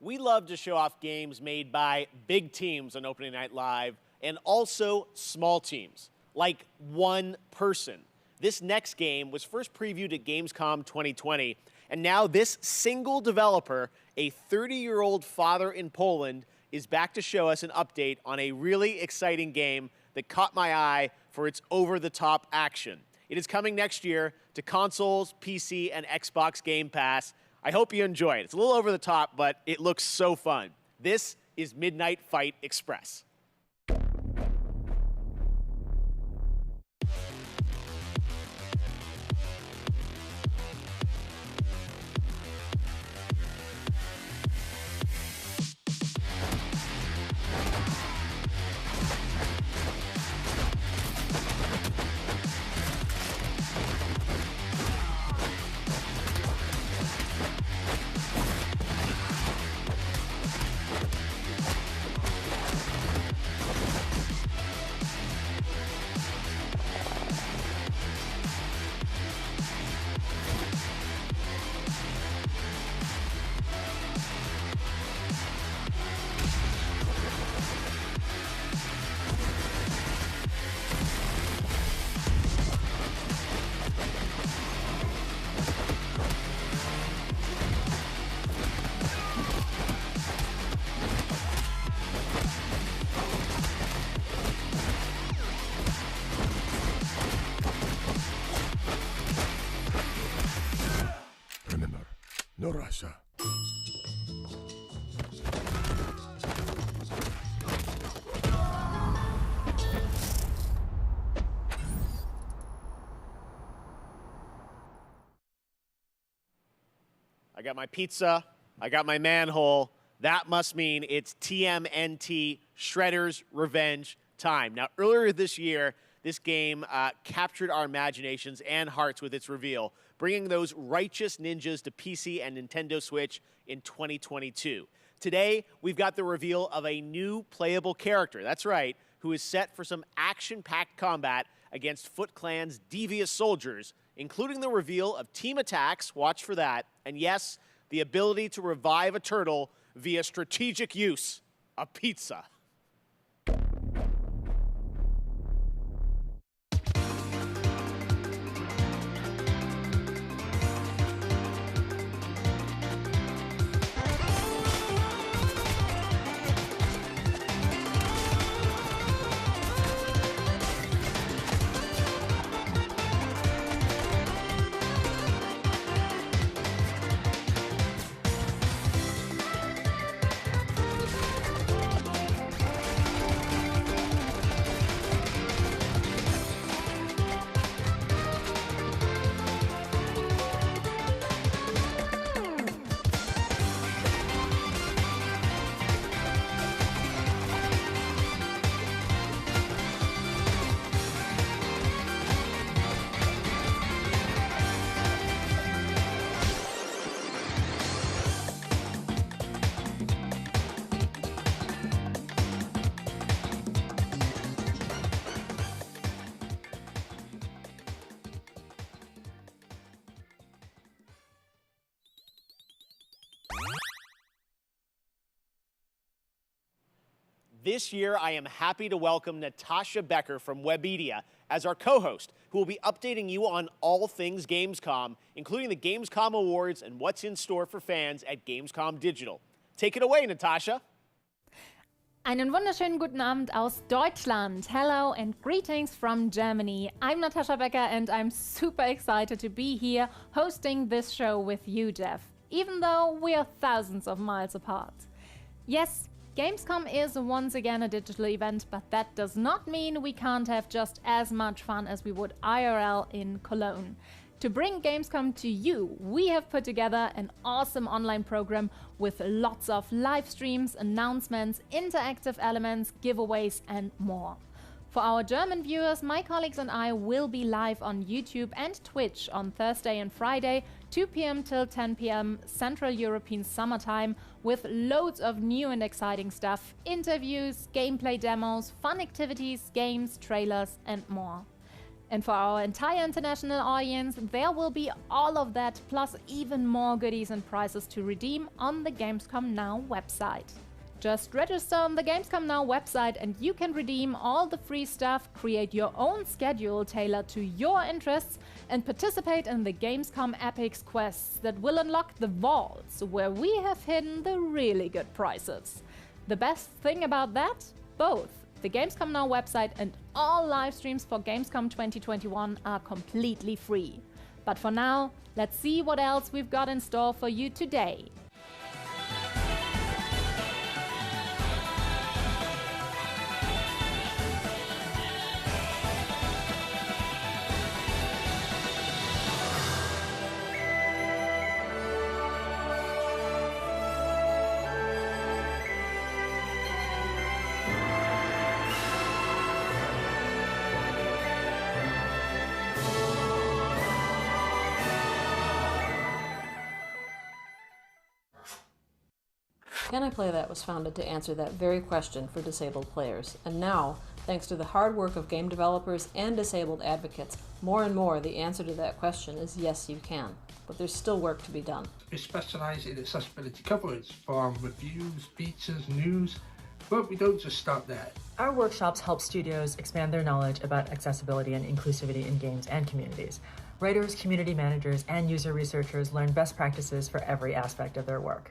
We love to show off games made by big teams on Opening Night Live and also small teams, like one person. This next game was first previewed at Gamescom 2020, and now this single developer, a 30-year-old father in Poland, is back to show us an update on a really exciting game that caught my eye for its over-the-top action. It is coming next year to consoles, PC, and Xbox Game Pass. I hope you enjoy it. It's a little over the top, but it looks so fun. This is Midnight Fight Express. Remember, no Russia. I got my pizza. I got my manhole. That must mean it's TMNT Shredder's Revenge time. Now, earlier this year, this game captured our imaginations and hearts with its reveal, bringing those righteous ninjas to PC and Nintendo Switch in 2022. Today, we've got the reveal of a new playable character, that's right, who is set for some action-packed combat against Foot Clan's devious soldiers, including the reveal of team attacks, watch for that, and yes, the ability to revive a turtle via strategic use of pizza. This year, I am happy to welcome Natasha Becker from Webedia as our co-host, who will be updating you on all things Gamescom, including the Gamescom Awards and what's in store for fans at Gamescom Digital. Take it away, Natasha. Einen wunderschönen guten Abend aus Deutschland. Hello and greetings from Germany. I'm Natasha Becker and I'm super excited to be here hosting this show with you, Jeff, even though we are thousands of miles apart. Yes, Gamescom is once again a digital event, but that does not mean we can't have just as much fun as we would IRL in Cologne. To bring Gamescom to you, we have put together an awesome online program with lots of live streams, announcements, interactive elements, giveaways, and more. For our German viewers, my colleagues and I will be live on YouTube and Twitch on Thursday and Friday, 2 p.m. till 10 p.m. Central European Summertime, with loads of new and exciting stuff, interviews, gameplay demos, fun activities, games, trailers, and more. And for our entire international audience, there will be all of that, plus even more goodies and prizes to redeem on the Gamescom Now website. Just register on the Gamescom Now website and you can redeem all the free stuff, create your own schedule tailored to your interests, and participate in the Gamescom Epics quests that will unlock the vaults where we have hidden the really good prizes. The best thing about that? Both the Gamescom Now website and all live streams for Gamescom 2021 are completely free. But for now, let's see what else we've got in store for you today. Can I Play That was founded to answer that very question for disabled players, and now, thanks to the hard work of game developers and disabled advocates, more and more the answer to that question is yes, you can. But there's still work to be done. We specialise in accessibility coverage, from reviews, features, news, but we don't just stop there. Our workshops help studios expand their knowledge about accessibility and inclusivity in games and communities. Writers, community managers, and user researchers learn best practices for every aspect of their work.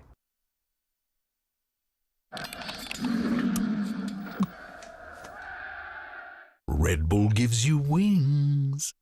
Red Bull gives you wings.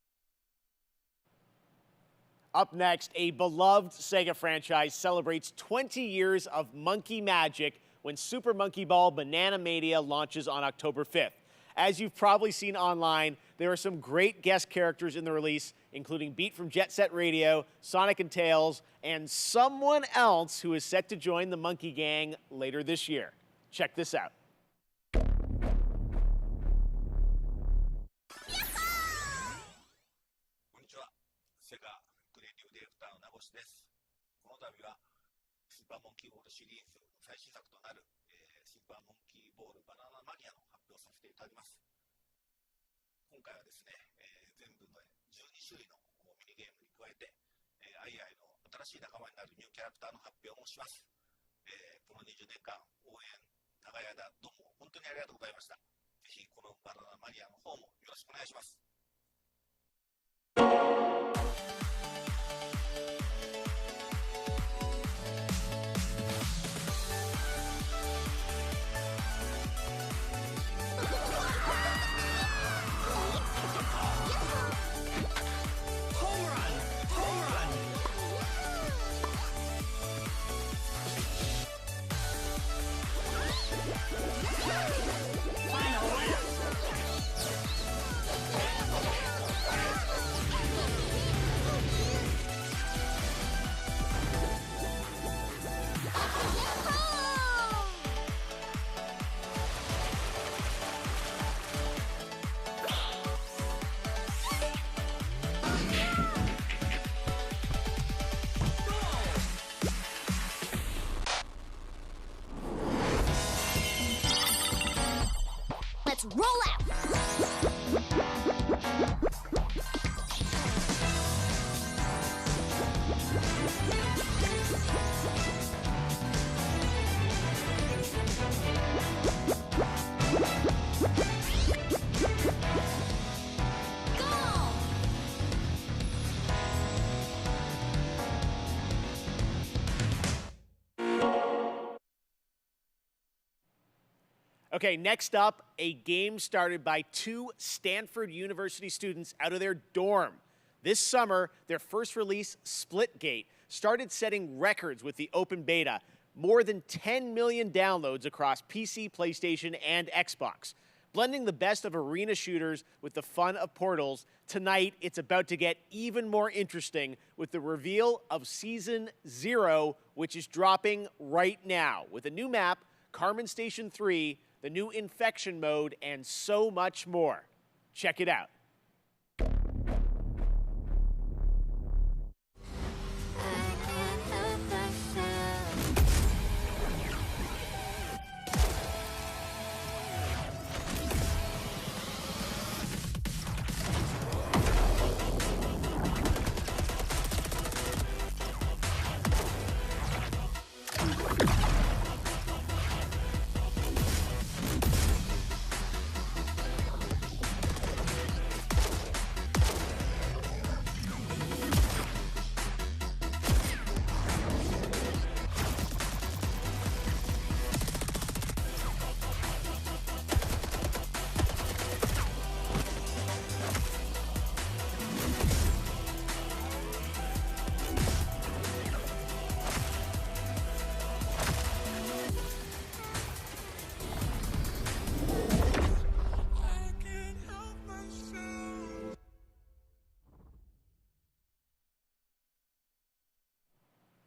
Up next, a beloved Sega franchise celebrates 20 years of monkey magic when Super Monkey Ball Banana Mania launches on October 5th. As you've probably seen online, there are some great guest characters in the release, including Beat from Jet Set Radio, Sonic and Tails, and someone else who is set to join the Monkey Gang later this year. Check this out. スーパーモンキーボールシリーズ最新作となる、スーパーモンキーボールバナナマニアの発表をさせていただきます。今回はですね、全部で12種類のミニゲームに加えて、アイアイの新しい仲間になるニューキャラクターの発表もします。この20年間応援長い間どうも本当にありがとうございました。ぜひこのバナナマニアの方もよろしくお願いします。Let's roll out! Okay, next up, a game started by two Stanford University students out of their dorm. This summer, their first release, Splitgate, started setting records with the open beta. More than 10 million downloads across PC, PlayStation, and Xbox. Blending the best of arena shooters with the fun of Portals, tonight it's about to get even more interesting with the reveal of Season 0, which is dropping right now, with a new map, Carmen Station 3, the new infection mode, and so much more. Check it out.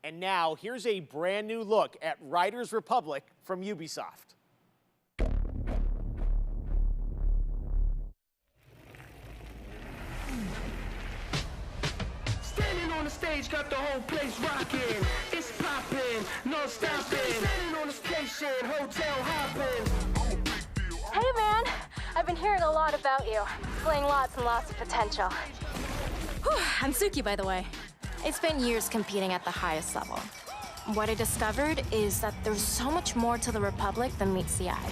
And now, here's a brand new look at Riders Republic from Ubisoft. Standing on the stage, got the whole place rocking. It's popping, no stopping. Standing on the station, hotel hopping. Hey man, I've been hearing a lot about you. Displaying lots and lots of potential. Whew, I'm Suki, by the way. It's been years competing at the highest level. What I discovered is that there's so much more to the Republic than meets the eye.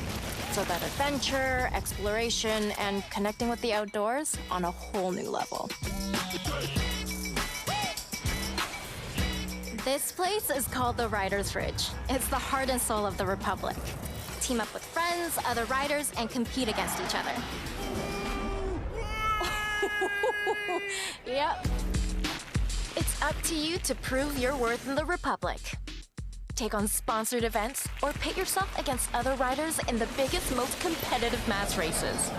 It's about adventure, exploration, and connecting with the outdoors on a whole new level. This place is called the Riders Ridge. It's the heart and soul of the Republic. Team up with friends, other riders, and compete against each other. Yep. It's up to you to prove your worth in the Republic. Take on sponsored events or pit yourself against other riders in the biggest, most competitive mass races.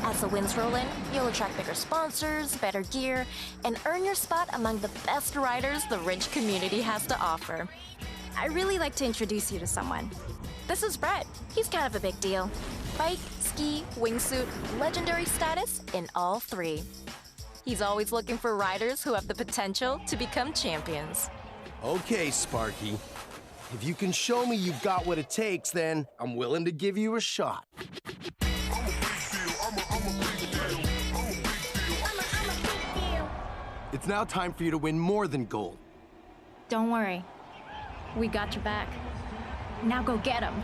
As the wins roll in, you'll attract bigger sponsors, better gear, and earn your spot among the best riders the Ridge community has to offer. I'd really like to introduce you to someone. This is Brett. He's kind of a big deal. Bike, ski, wingsuit, legendary status in all three. He's always looking for riders who have the potential to become champions. Okay, Sparky. If you can show me you've got what it takes, then I'm willing to give you a shot. It's now time for you to win more than gold. Don't worry. We got your back. Now go get him.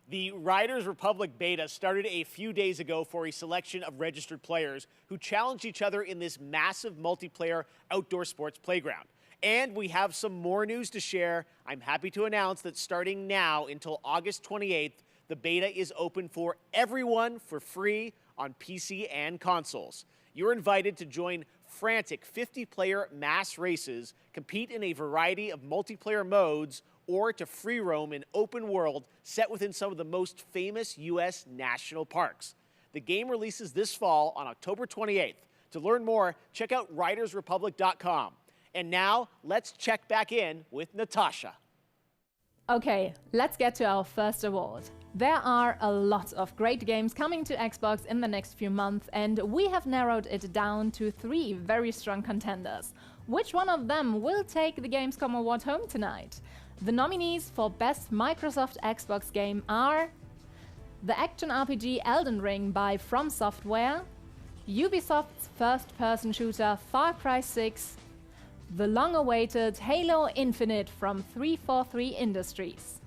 The Riders Republic beta started a few days ago for a selection of registered players who challenged each other in this massive multiplayer outdoor sports playground. And we have some more news to share. I'm happy to announce that starting now until August 28th, the beta is open for everyone for free on PC and consoles. You're invited to join frantic 50-player mass races, compete in a variety of multiplayer modes, or to free roam in open world set within some of the most famous U.S. national parks. The game releases this fall on October 28th. To learn more, check out ridersrepublic.com. And now, let's check back in with Natasha. Okay, let's get to our first award. There are a lot of great games coming to Xbox in the next few months, and we have narrowed it down to 3 very strong contenders. Which one of them will take the Gamescom award home tonight? The nominees for Best Microsoft Xbox Game are the action RPG Elden Ring by From Software, Ubisoft's first-person shooter Far Cry 6, the long-awaited Halo Infinite from 343 Industries.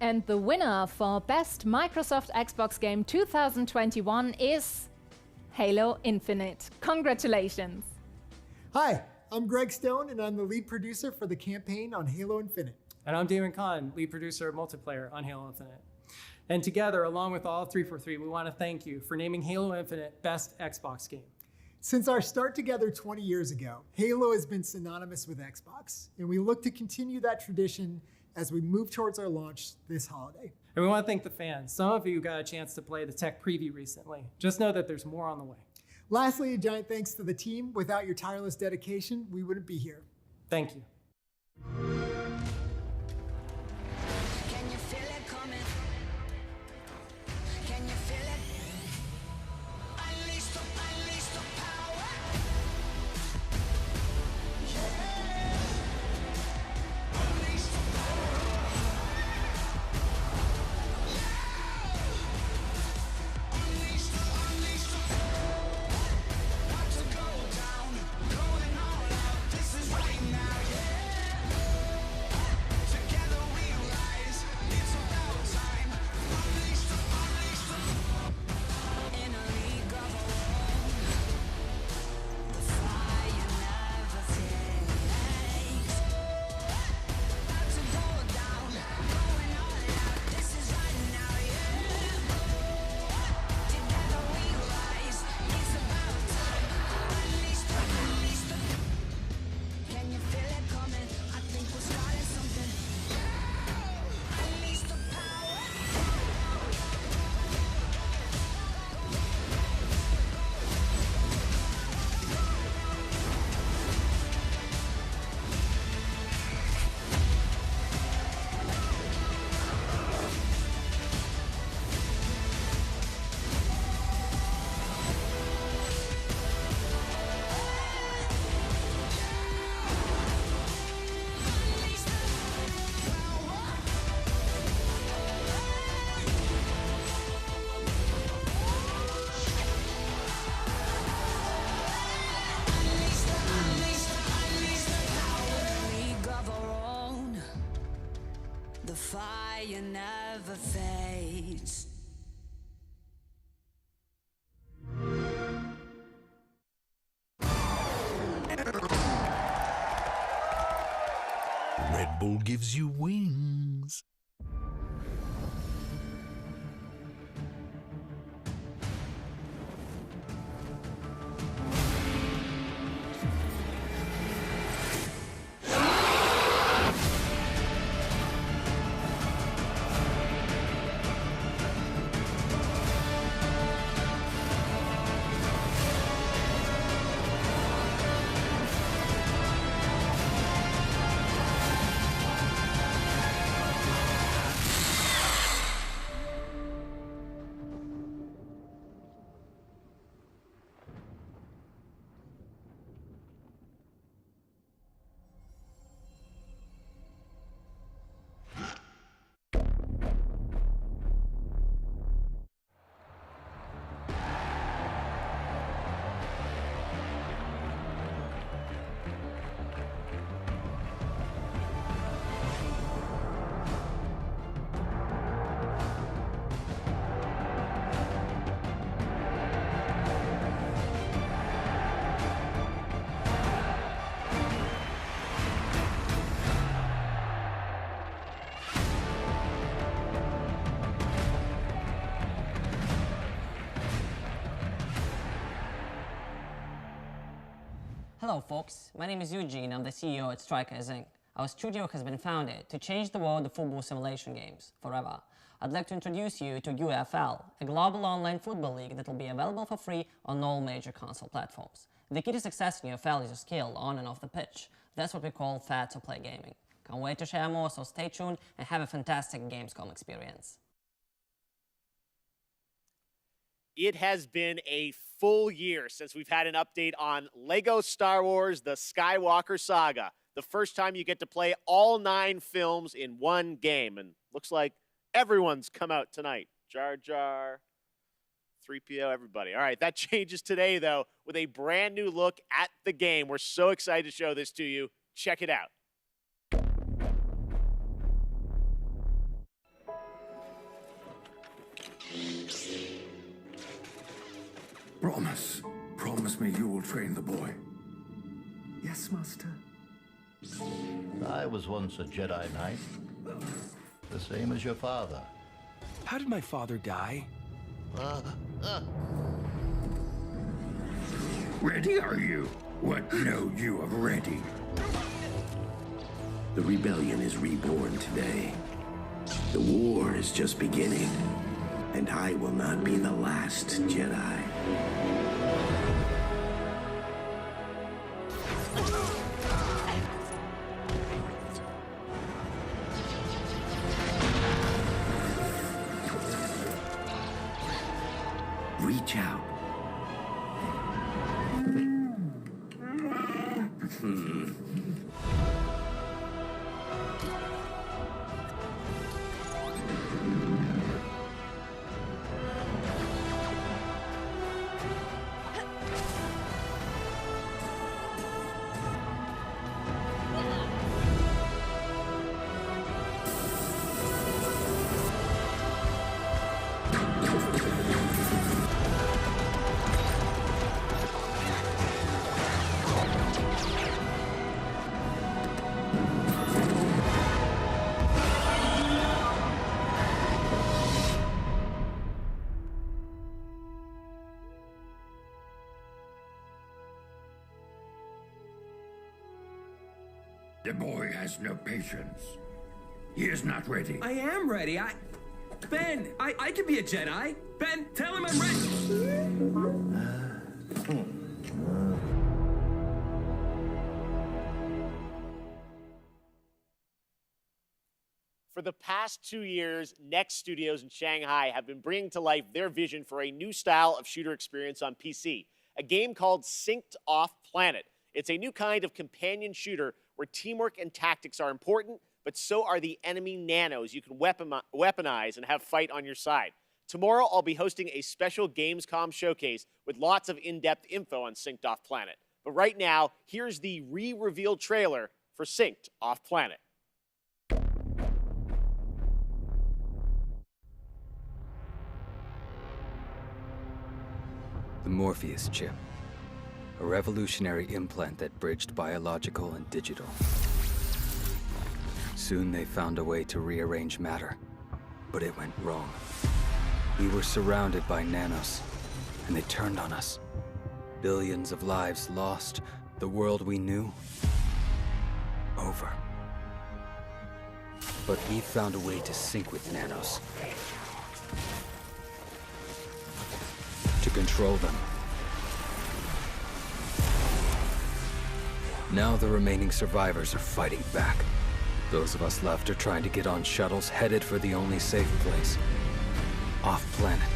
And the winner for Best Microsoft Xbox Game 2021 is Halo Infinite. Congratulations! Hi, I'm Greg Stone, and I'm the lead producer for the campaign on Halo Infinite. And I'm Damon Kahn, lead producer of multiplayer on Halo Infinite. And together, along with all 343, we want to thank you for naming Halo Infinite Best Xbox Game. Since our start together 20 years ago, Halo has been synonymous with Xbox, and we look to continue that tradition as we move towards our launch this holiday. And we want to thank the fans. Some of you got a chance to play the tech preview recently. Just know that there's more on the way. Lastly, a giant thanks to the team. Without your tireless dedication, we wouldn't be here. Thank you. The fire never fades. Rumble gives you wings. Hello folks, my name is Eugene, I'm the CEO at Strikers Inc. Our studio has been founded to change the world of football simulation games, forever. I'd like to introduce you to UFL, a global online football league that will be available for free on all major console platforms. The key to success in UFL is your skill on and off the pitch. That's what we call fair to play gaming. Can't wait to share more, so stay tuned and have a fantastic Gamescom experience. It has been a full year since we've had an update on LEGO Star Wars: The Skywalker Saga. The first time you get to play all 9 films in one game. And looks like everyone's come out tonight. Jar Jar, 3PO, everybody. All right, that changes today, though, with a brand new look at the game. We're so excited to show this to you. Check it out. Promise me you will train the boy. Yes, Master. I was once a Jedi Knight, the same as your father. How did my father die? Ready are you? What know you of ready? The rebellion is reborn today. The war is just beginning, and I will not be the last Jedi. Reach out. The boy has no patience. He is not ready. I am ready. Ben, I can be a Jedi. Ben, tell him I'm ready. For the past 2 years, Next Studios in Shanghai have been bringing to life their vision for a new style of shooter experience on PC, a game called Synced Off Planet. It's a new kind of companion shooter where teamwork and tactics are important, but so are the enemy nanos you can weaponize and have fight on your side. Tomorrow, I'll be hosting a special Gamescom showcase with lots of in-depth info on Synced Off Planet. But right now, here's the re-revealed trailer for Synced Off Planet. The Morpheus chip. A revolutionary implant that bridged biological and digital. Soon they found a way to rearrange matter, but it went wrong. We were surrounded by nanos, and they turned on us. Billions of lives lost, the world we knew, over. But we found a way to sync with nanos. To control them. Now the remaining survivors are fighting back. Those of us left are trying to get on shuttles headed for the only safe place. Off-planet.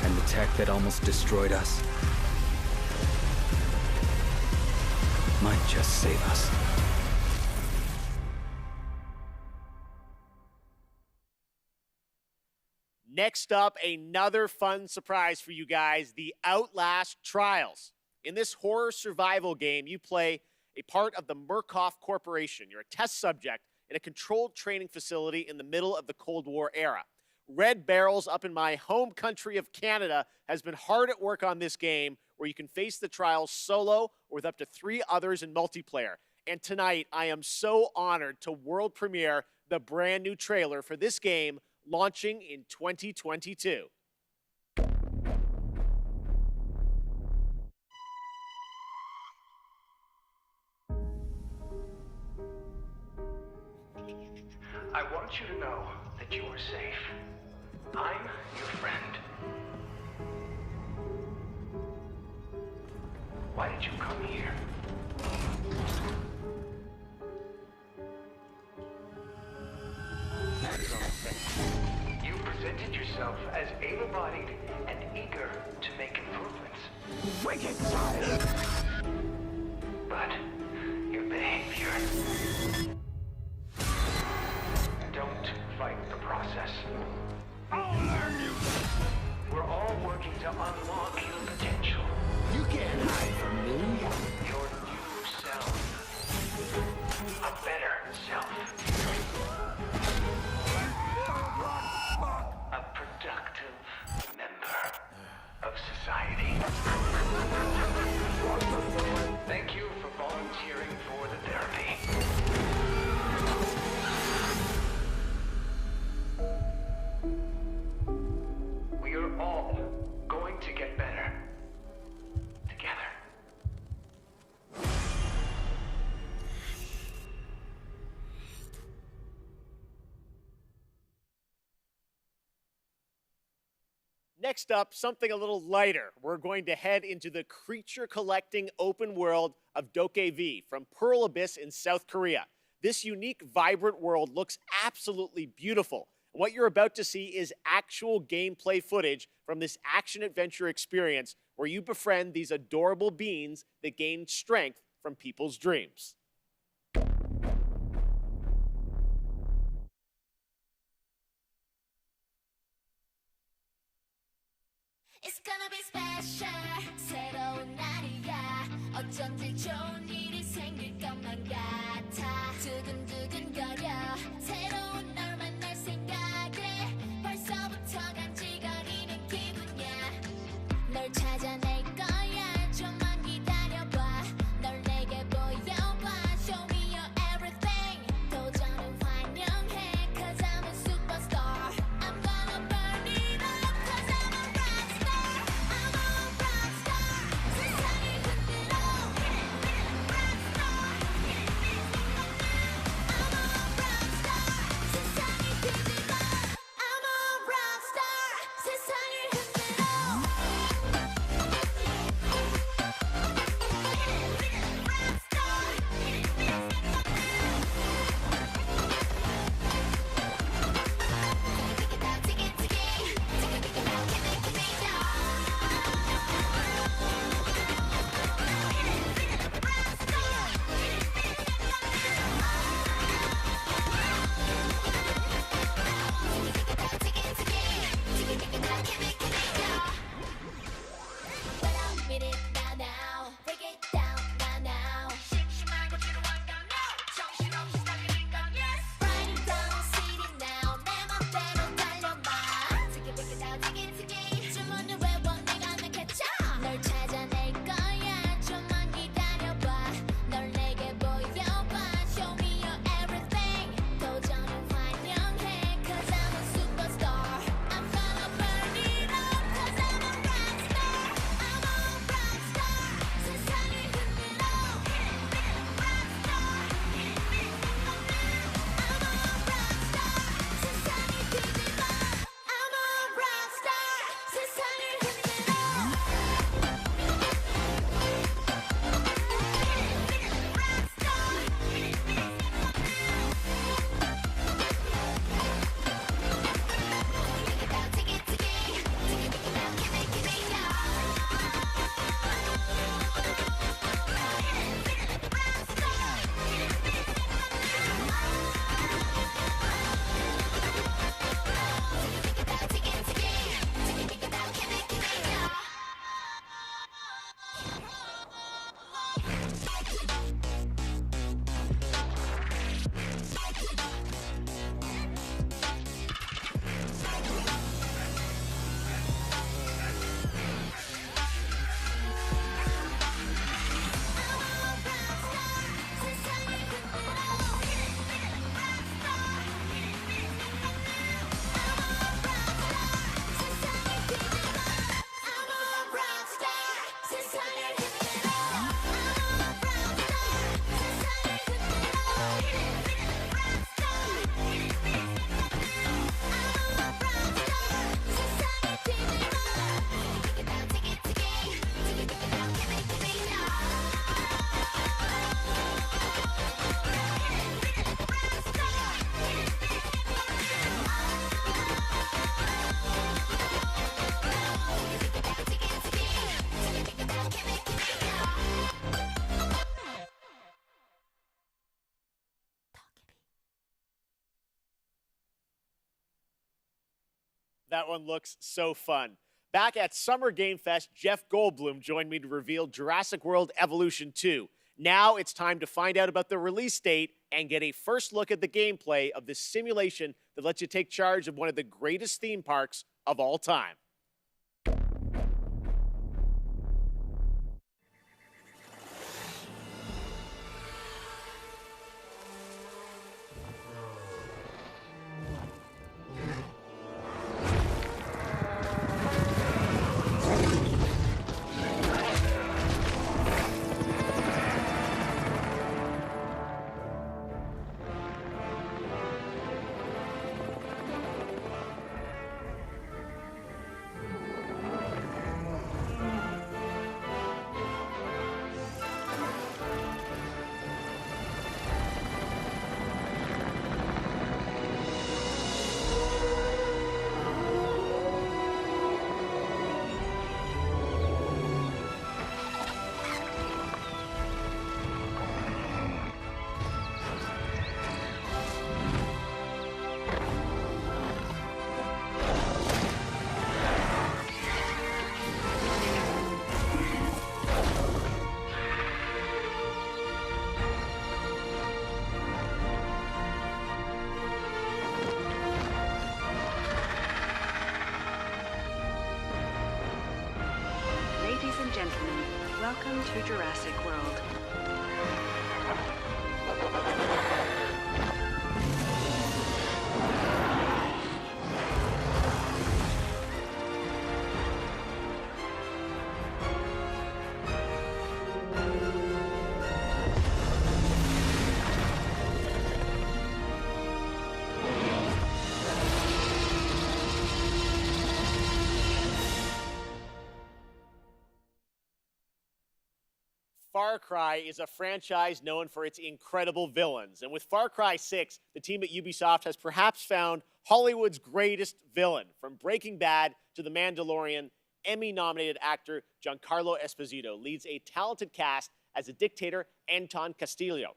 And the tech that almost destroyed us might just save us. Next up, another fun surprise for you guys, the Outlast Trials. In this horror survival game, you play a part of the Murkoff Corporation. You're a test subject in a controlled training facility in the middle of the Cold War era. Red Barrels up in my home country of Canada has been hard at work on this game, where you can face the trials solo or with up to 3 others in multiplayer. And tonight, I am so honored to world premiere the brand new trailer for this game, launching in 2022. I want you to know that you are safe. I'm your friend. Why did you come here? You presented yourself as able-bodied and eager to make improvements. Wicked child! But your behavior... Don't fight the process. I'll learn you! We're all working to unlock your potential. You can't hide from me. Your new self. A better self. A productive member of society. Thank you for volunteering for the therapy. We are all going to get better. Together. Next up, something a little lighter. We're going to head into the creature-collecting open world of Dokkaev from Pearl Abyss in South Korea. This unique, vibrant world looks absolutely beautiful. What you're about to see is actual gameplay footage from this action-adventure experience where you befriend these adorable beings that gain strength from people's dreams. It's gonna be special. 새로운 날이야. 어쩐지 좋은 일이 생길 것만 같아. 두근두근거려. 새로운 널 만날 생각에 벌써부터 간질거리는 기분이야. 널 찾아낼 거야. 좀만 기다려봐. 널 내게 보여봐. Show me your everything. 도전은 환영해. 'Cause I'm a superstar. I'm gonna burn it up. 'Cause I'm a rockstar. I'm a rockstar. 세상을 흔들어. Rockstar. That one looks so fun. Back at Summer Game Fest, Jeff Goldblum joined me to reveal Jurassic World Evolution 2. Now it's time to find out about the release date and get a first look at the gameplay of this simulation that lets you take charge of one of the greatest theme parks of all time. Ladies and gentlemen, welcome to Jurassic World. Far Cry is a franchise known for its incredible villains. And with Far Cry 6, the team at Ubisoft has perhaps found Hollywood's greatest villain. From Breaking Bad to The Mandalorian, Emmy-nominated actor Giancarlo Esposito leads a talented cast as a dictator, Anton Castillo.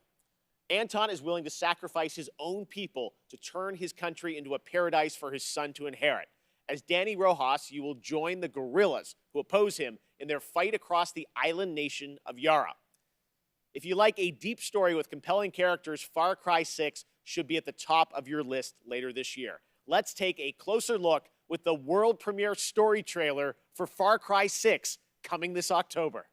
Anton is willing to sacrifice his own people to turn his country into a paradise for his son to inherit. As Danny Rojas, you will join the guerrillas who oppose him in their fight across the island nation of Yara. If you like a deep story with compelling characters, Far Cry 6 should be at the top of your list later this year. Let's take a closer look with the world premiere story trailer for Far Cry 6 coming this October.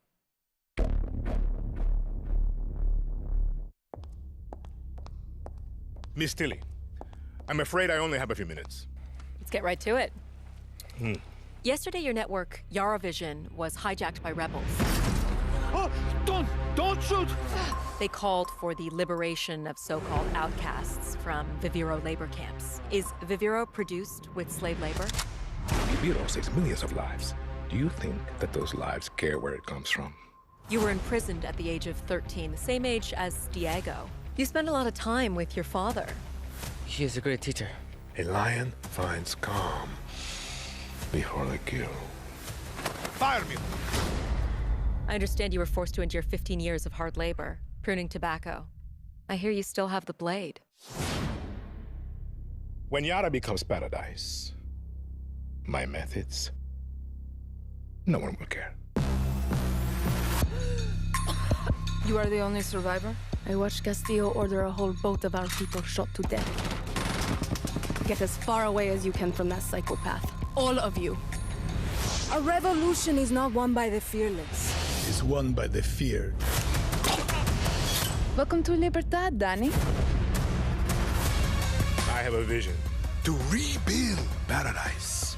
Miss Tilly, I'm afraid I only have a few minutes. Let's get right to it. Yesterday, your network, Yaravision, was hijacked by rebels. Oh, don't shoot! They called for the liberation of so-called outcasts from Viviro labor camps. Is Viviro produced with slave labor? Viviro saves millions of lives. Do you think that those lives care where it comes from? You were imprisoned at the age of 13, the same age as Diego. You spend a lot of time with your father. He is a great teacher. A lion finds calm before the kill. Fire me! I understand you were forced to endure 15 years of hard labor, pruning tobacco. I hear you still have the blade. When Yara becomes paradise, my methods, no one will care. You are the only survivor? I watched Castillo order a whole boat of our people shot to death. Get as far away as you can from that psychopath. All of you. A revolution is not won by the fearless. It's won by the feared. Welcome to Libertad, Danny. I have a vision to rebuild paradise.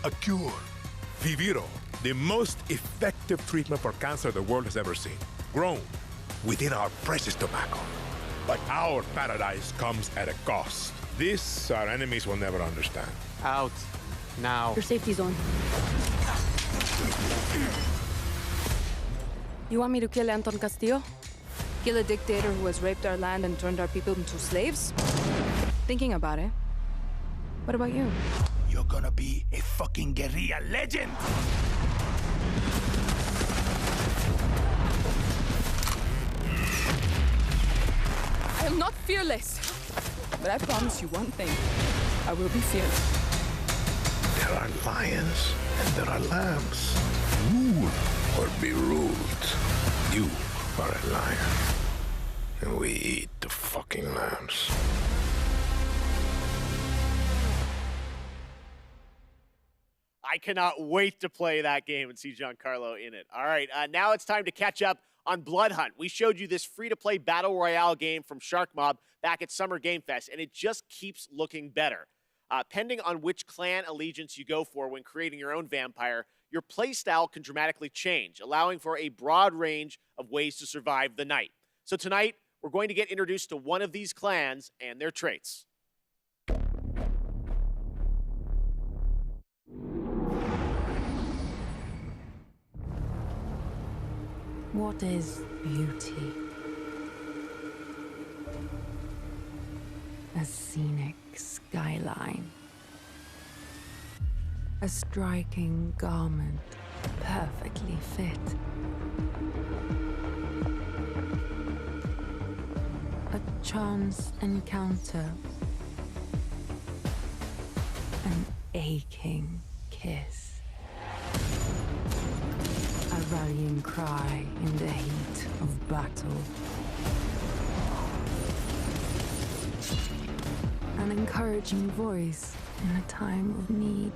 A cure. Viviro, the most effective treatment for cancer the world has ever seen. Grown within our precious tobacco. But our paradise comes at a cost. This our enemies will never understand. Out. Now. Your safety zone. You want me to kill Anton Castillo? Kill a dictator who has raped our land and turned our people into slaves? Thinking about it. What about you? You're gonna be a fucking guerrilla legend! I am not fearless. But I promise you one thing. I will be fearless. There There are lions and there are lambs. Rule or be ruled. You are a lion. And we eat the fucking lambs. I cannot wait to play that game and see Giancarlo in it. All right, now it's time to catch up on Blood Hunt. We showed you this free-to-play Battle Royale game from Shark Mob back at Summer Game Fest, and it just keeps looking better. Depending on which clan allegiance you go for when creating your own vampire, your playstyle can dramatically change, allowing for a broad range of ways to survive the night. So tonight, we're going to get introduced to one of these clans and their traits. What is beauty? A scenic skyline. A striking garment, perfectly fit. A chance encounter. An aching kiss. A rallying cry in the heat of battle. An encouraging voice in a time of need.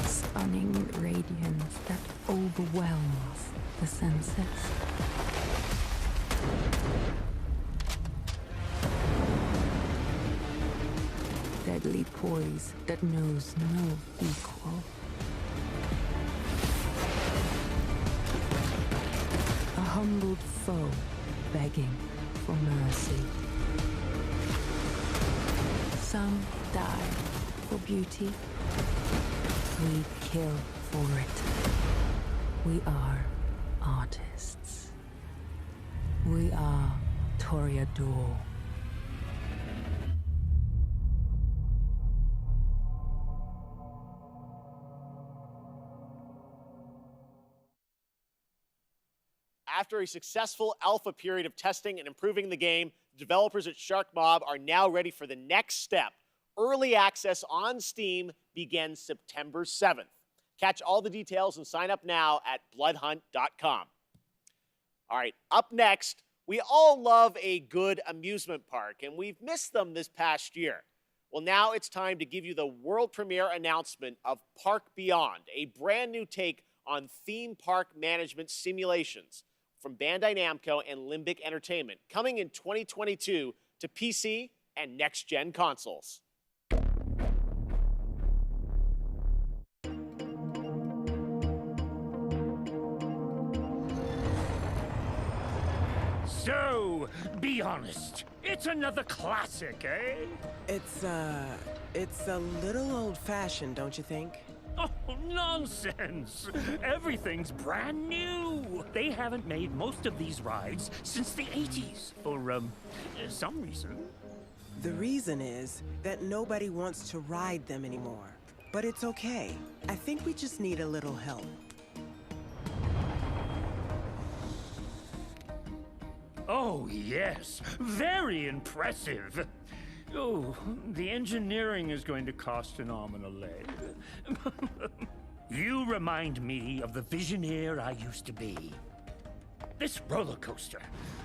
Stunning radiance that overwhelms the senses. Deadly poise that knows no equal. A humbled foe begging for mercy. Some die for beauty. We kill for it. We are artists. We are Toreador. After a successful alpha period of testing and improving the game, the developers at Shark Mob are now ready for the next step. Early access on Steam begins September 7th. Catch all the details and sign up now at bloodhunt.com. All right, up next, we all love a good amusement park, and we've missed them this past year. Well, now it's time to give you the world premiere announcement of Park Beyond, a brand new take on theme park management simulations from Bandai Namco and Limbic Entertainment, coming in 2022 to PC and next-gen consoles. So, be honest. It's another classic, eh? It's a little old-fashioned, don't you think? Oh, nonsense! Everything's brand new! They haven't made most of these rides since the 80s, for, some reason. The reason is that nobody wants to ride them anymore. But it's okay. I think we just need a little help. Oh, yes. Very impressive. Oh, the engineering is going to cost an arm and a leg. You remind me of the Visioneer I used to be. This roller coaster,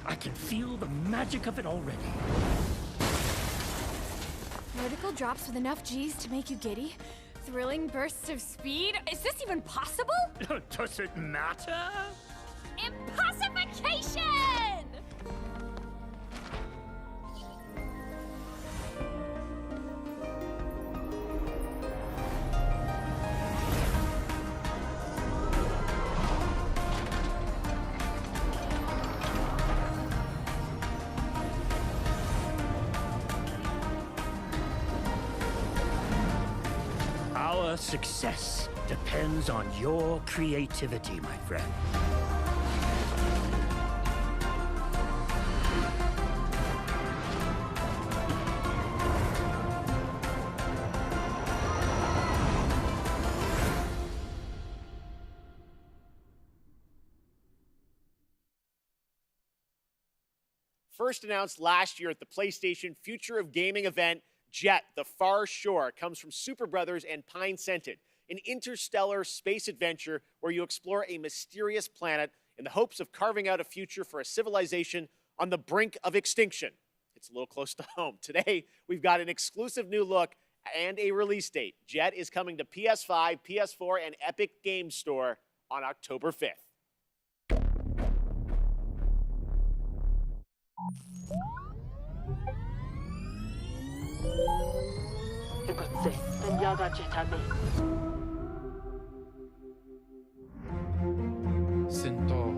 I can feel the magic of it already. Vertical drops with enough G's to make you giddy? Thrilling bursts of speed? Is this even possible? Does it matter? Impossification! Our success depends on your creativity, my friend. First announced last year at the PlayStation Future of Gaming event, Jet, The Far Shore comes from Super Brothers and Pine Scented, an interstellar space adventure where you explore a mysterious planet in the hopes of carving out a future for a civilization on the brink of extinction. It's a little close to home. Today, we've got an exclusive new look and a release date. Jet is coming to PS5, PS4, and Epic Games Store on October 5th. 이곳에 야가 제타미. Centaur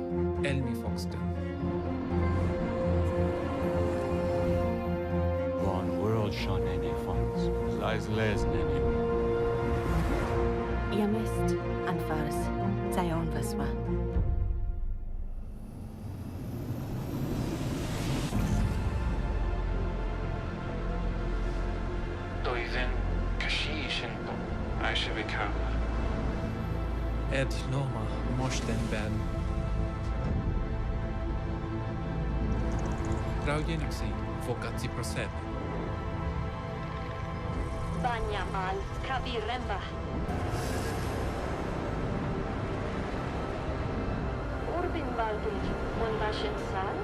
Elmi Foxton. Von World Shoneni Fonts. Lies Lesneni. Yamist and Faris. Zion Vaswa. Doizen Kashishinto. Aishavikawa. Ed Noma Moshten Ben. Traujeniksi Fokatsi Prosep. Banyamal Kabiremba. Urbin Baldir Monvashin Sal.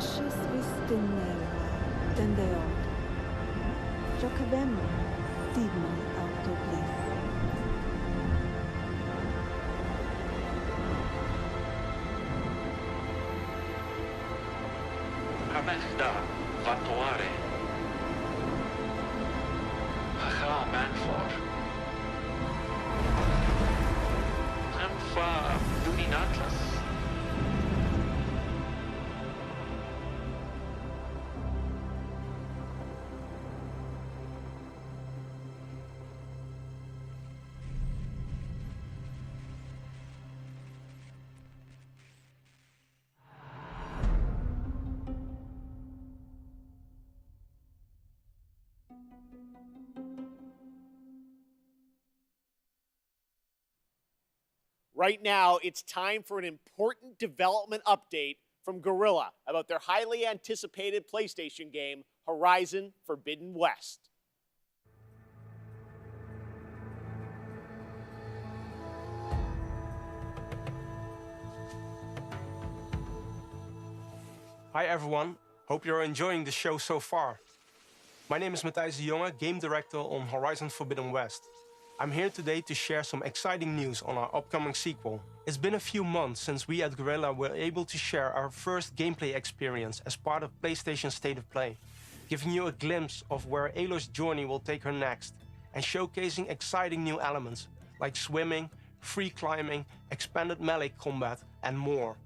Shisvistinelva Dendeod. Jokavem Tidman Autoblis. Hamesta Vatuare. Haha Manfor. Hamfa Duninatlas. Right now, it's time for an important development update from Guerrilla about their highly anticipated PlayStation game, Horizon Forbidden West. Hi everyone, hope you're enjoying the show so far. My name is Matthijs de Jonge, Game Director on Horizon Forbidden West. I'm here today to share some exciting news on our upcoming sequel. It's been a few months since we at Guerrilla were able to share our first gameplay experience as part of PlayStation State of Play, giving you a glimpse of where Aloy's journey will take her next, and showcasing exciting new elements like swimming, free climbing, expanded melee combat, and more.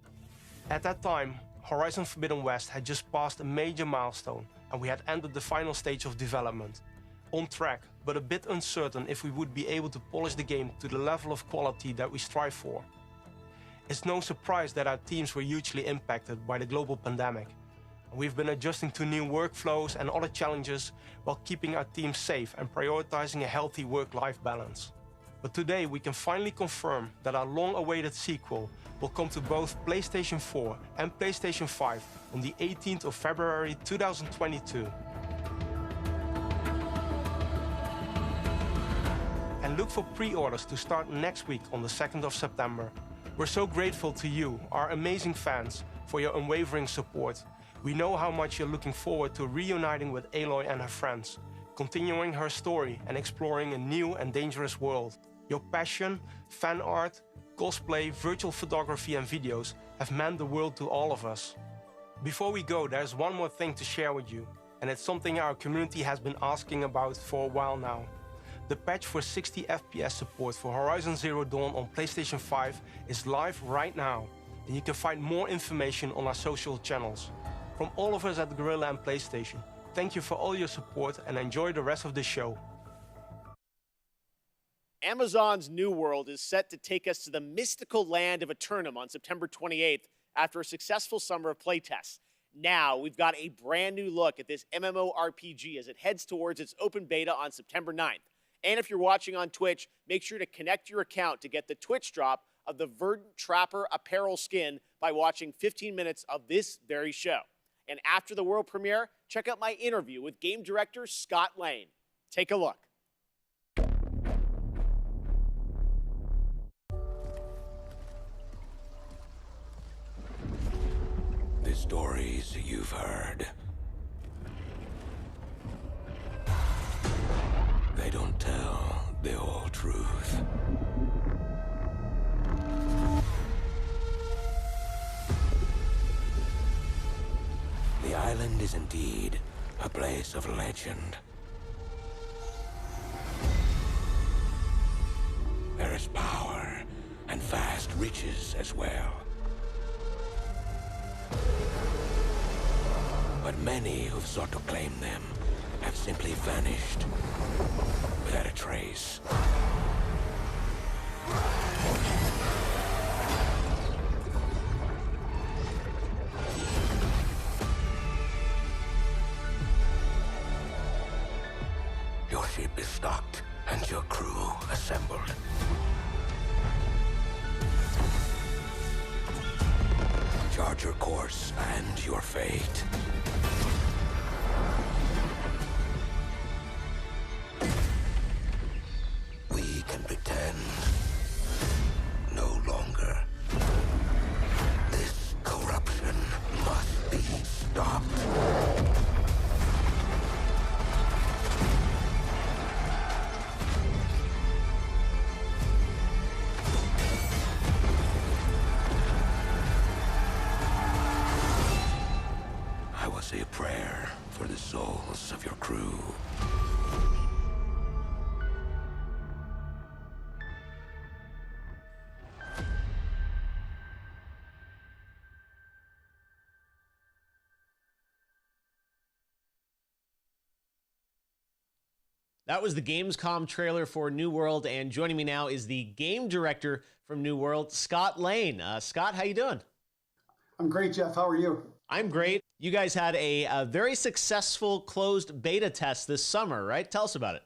At that time, Horizon Forbidden West had just passed a major milestone, and we had entered the final stage of development. On track, but a bit uncertain if we would be able to polish the game to the level of quality that we strive for. It's no surprise that our teams were hugely impacted by the global pandemic. We've been adjusting to new workflows and other challenges while keeping our teams safe and prioritizing a healthy work-life balance. But today we can finally confirm that our long-awaited sequel will come to both PlayStation 4 and PlayStation 5 on the 18th of February 2022. And look for pre-orders to start next week on the 2nd of September. We're so grateful to you, our amazing fans, for your unwavering support. We know how much you're looking forward to reuniting with Aloy and her friends, continuing her story and exploring a new and dangerous world. Your passion, fan art, cosplay, virtual photography and videos have meant the world to all of us. Before we go, there's one more thing to share with you, and it's something our community has been asking about for a while now. The patch for 60 FPS support for Horizon Zero Dawn on PlayStation 5 is live right now, and you can find more information on our social channels. From all of us at Guerrilla and PlayStation, thank you for all your support and enjoy the rest of the show. Amazon's New World is set to take us to the mystical land of Eternum on September 28th after a successful summer of playtests. Now, we've got a brand new look at this MMORPG as it heads towards its open beta on September 9th. And if you're watching on Twitch, make sure to connect your account to get the Twitch drop of the Verdant Trapper apparel skin by watching 15 minutes of this very show. And after the world premiere, check out my interview with game director Scott Lane. Take a look. The stories you've heard, they don't tell the whole truth. The island is indeed a place of legend. There is power and vast riches as well. But many who've sought to claim them have simply vanished without a trace. Your ship is stocked and your crew assembled. Chart your course and your fate. We can pretend no longer. This corruption must be stopped. I will say a prayer for the souls of your crew. That was the Gamescom trailer for New World, and joining me now is the game director from New World, Scott Lane. Scott, how you doing? I'm great, Jeff. How are you? I'm great. You guys had a very successful closed beta test this summer, right? Tell us about it.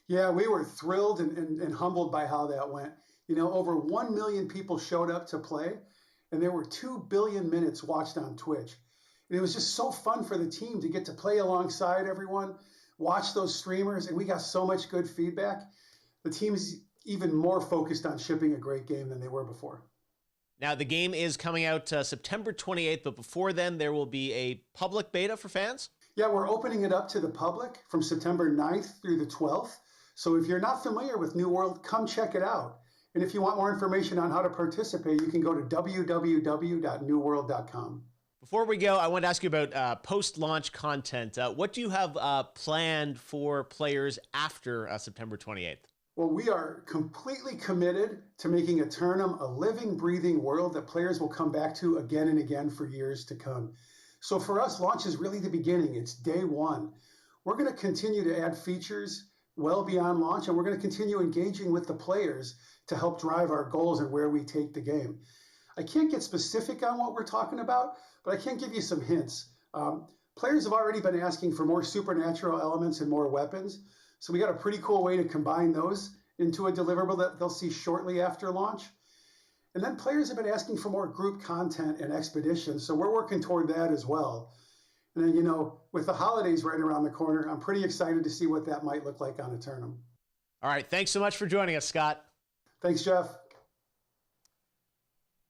Yeah, we were thrilled and humbled by how that went. You know, over 1 million people showed up to play, and there were 2 billion minutes watched on Twitch. And it was just so fun for the team to get to play alongside everyone, watch those streamers, and we got so much good feedback. The team's even more focused on shipping a great game than they were before. Now, the game is coming out September 28th, but before then, there will be a public beta for fans? Yeah, we're opening it up to the public from September 9th through the 12th. So if you're not familiar with New World, come check it out. And if you want more information on how to participate, you can go to www.newworld.com. Before we go, I want to ask you about post-launch content. What do you have planned for players after September 28th? Well, we are completely committed to making Eternum a living, breathing world that players will come back to again and again for years to come. So for us, launch is really the beginning. It's day one. We're going to continue to add features well beyond launch, and we're going to continue engaging with the players to help drive our goals and where we take the game. I can't get specific on what we're talking about, but I can give you some hints. Players have already been asking for more supernatural elements and more weapons. So we got a pretty cool way to combine those into a deliverable that they'll see shortly after launch. And then players have been asking for more group content and expeditions. So we're working toward that as well. And then, you know, with the holidays right around the corner, I'm pretty excited to see what that might look like on Eternum. All right. Thanks so much for joining us, Scott. Thanks, Jeff.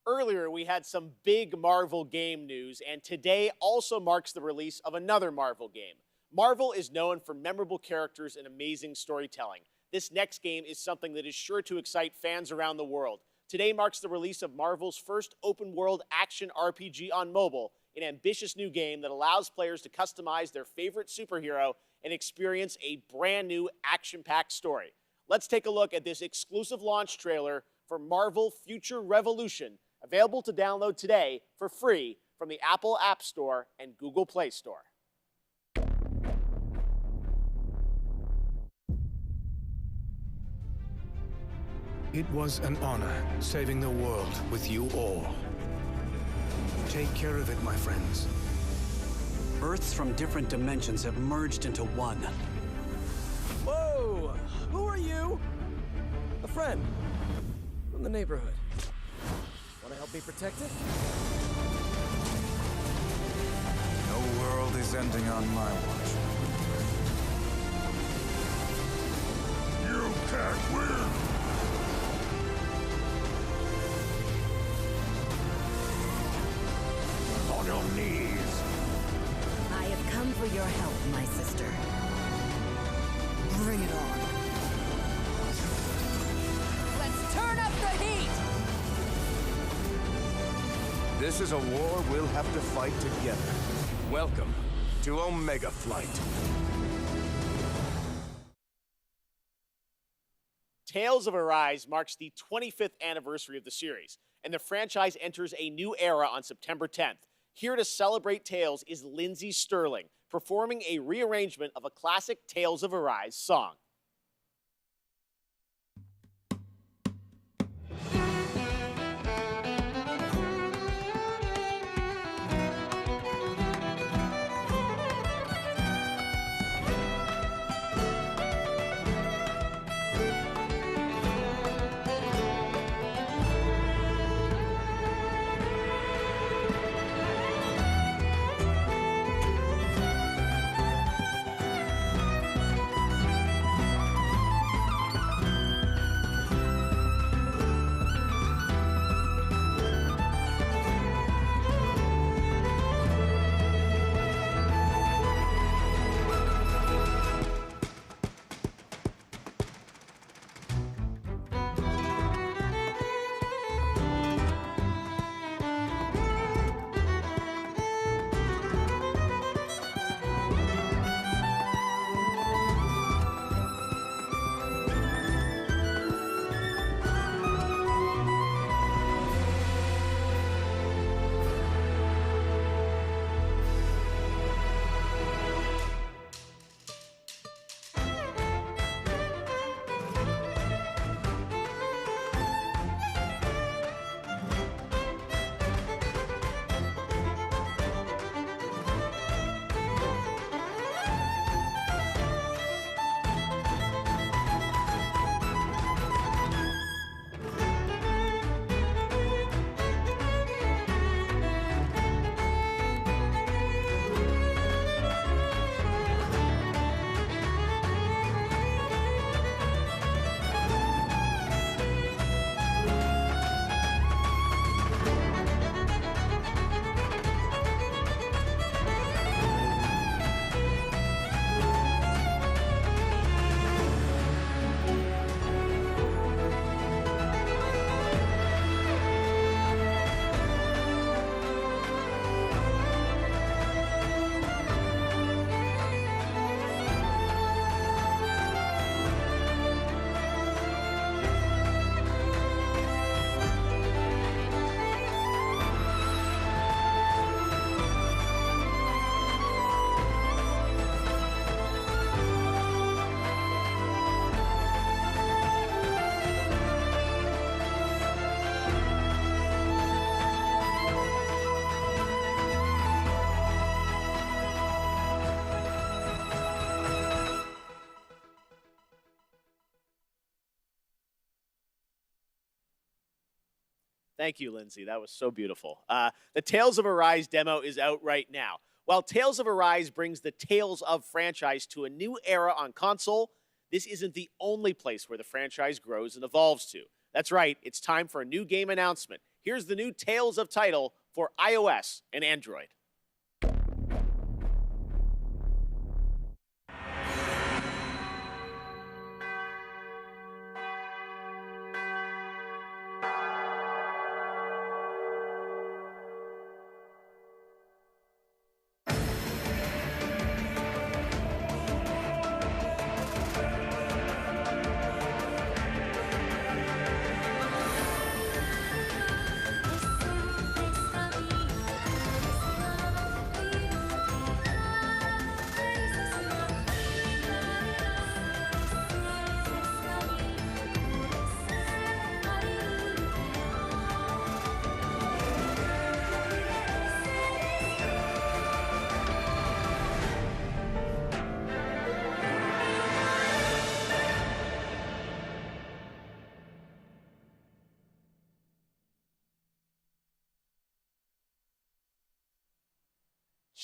Earlier, we had some big Marvel game news, and today also marks the release of another Marvel game. Marvel is known for memorable characters and amazing storytelling. This next game is something that is sure to excite fans around the world. Today marks the release of Marvel's first open-world action RPG on mobile, an ambitious new game that allows players to customize their favorite superhero and experience a brand new action-packed story. Let's take a look at this exclusive launch trailer for Marvel Future Revolution, available to download today for free from the Apple App Store and Google Play Store. It was an honor saving the world with you all. Take care of it, my friends. Earths from different dimensions have merged into one. Whoa! Who are you? A friend from the neighborhood. Want to help me protect it? No world is ending on my watch. You can't win! On your knees! I have come for your help, my sister. Bring it on. Let's turn up the heat! This is a war we'll have to fight together. Welcome to Omega Flight. Tales of Arise marks the 25th anniversary of the series, and the franchise enters a new era on September 10th. Here to celebrate Tales is Lindsey Sterling, performing a rearrangement of a classic Tales of Arise song. Thank you, Lindsay. That was so beautiful. The Tales of Arise demo is out right now. While Tales of Arise brings the Tales of franchise to a new era on console, this isn't the only place where the franchise grows and evolves to. That's right, it's time for a new game announcement. Here's the new Tales of title for iOS and Android.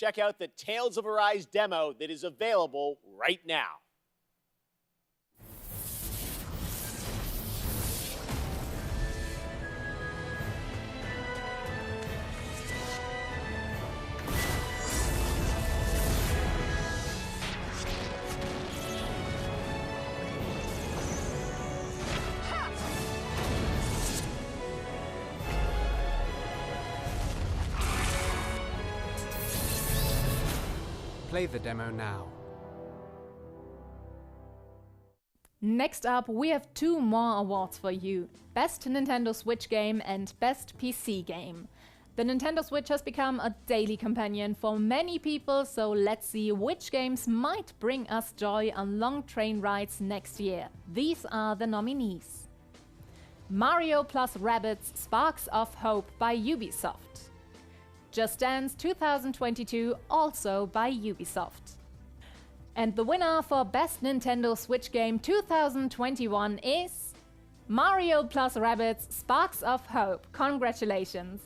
check out the Tales of Arise demo that is available right now. Play the demo now. Next up, we have two more awards for you. Best Nintendo Switch Game and Best PC Game. The Nintendo Switch has become a daily companion for many people, so let's see which games might bring us joy on long train rides next year. These are the nominees. Mario plus Rabbids Sparks of Hope by Ubisoft. Just Dance 2022, also by Ubisoft. And the winner for Best Nintendo Switch Game 2021 is Mario plus Rabbids Sparks of Hope. Congratulations!